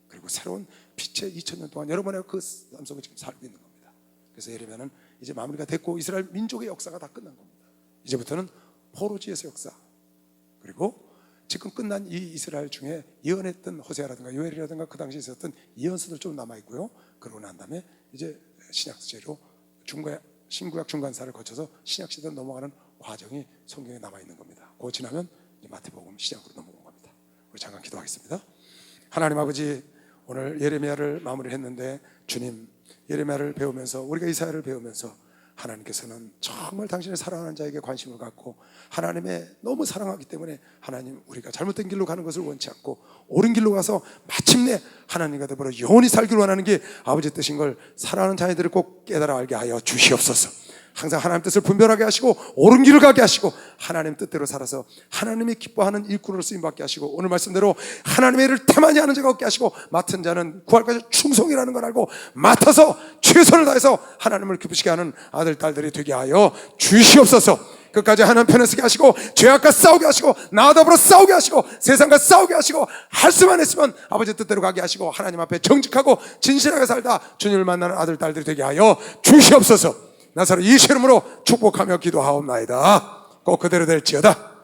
그리고 새로운 빛의 2000년 동안 여러분의 그 삶 속에 지금 살고 있는 겁니다. 그래서 예레미야는 이제 마무리가 됐고 이스라엘 민족의 역사가 다 끝난 겁니다. 이제부터는 포로지에서 역사, 그리고 지금 끝난 이 이스라엘 중에 예언했던 호세아라든가 요엘이라든가 그 당시에 있었던 예언서들 좀 남아있고요. 그러고 난 다음에 이제 신약시대로 신구약 중간사를 거쳐서 신약시대로 넘어가는 과정이 성경에 남아있는 겁니다. 그거 지나면 마태복음 시작으로 넘어온 겁니다. 우리 잠깐 기도하겠습니다. 하나님 아버지, 오늘 예레미야를 마무리했는데 주님, 예레미야를 배우면서, 우리가 이사야를 배우면서 하나님께서는 정말 당신의 사랑하는 자에게 관심을 갖고 하나님의 너무 사랑하기 때문에 하나님, 우리가 잘못된 길로 가는 것을 원치 않고 옳은 길로 가서 마침내 하나님과 더불어 영원히 살기를 원하는 게 아버지 뜻인 걸 사랑하는 자녀들을 꼭 깨달아 알게 하여 주시옵소서. 항상 하나님 뜻을 분별하게 하시고 옳은 길을 가게 하시고 하나님 뜻대로 살아서 하나님이 기뻐하는 일꾼으로 쓰임받게 하시고, 오늘 말씀대로 하나님의 일을 태만히 하는 자가 없게 하시고, 맡은 자는 구할까지 충성이라는 걸 알고 맡아서 최선을 다해서 하나님을 기쁘시게 하는 아들 딸들이 되게 하여 주시옵소서. 끝까지 하나님 편에 서게 하시고, 죄악과 싸우게 하시고, 나와 더불어 싸우게 하시고, 세상과 싸우게 하시고, 할 수만 했으면 아버지 뜻대로 가게 하시고, 하나님 앞에 정직하고 진실하게 살다 주님을 만나는 아들 딸들이 되게 하여 주시옵소서. 나사로 예수 이름으로 축복하며 기도하옵나이다. 꼭 그대로 될지어다.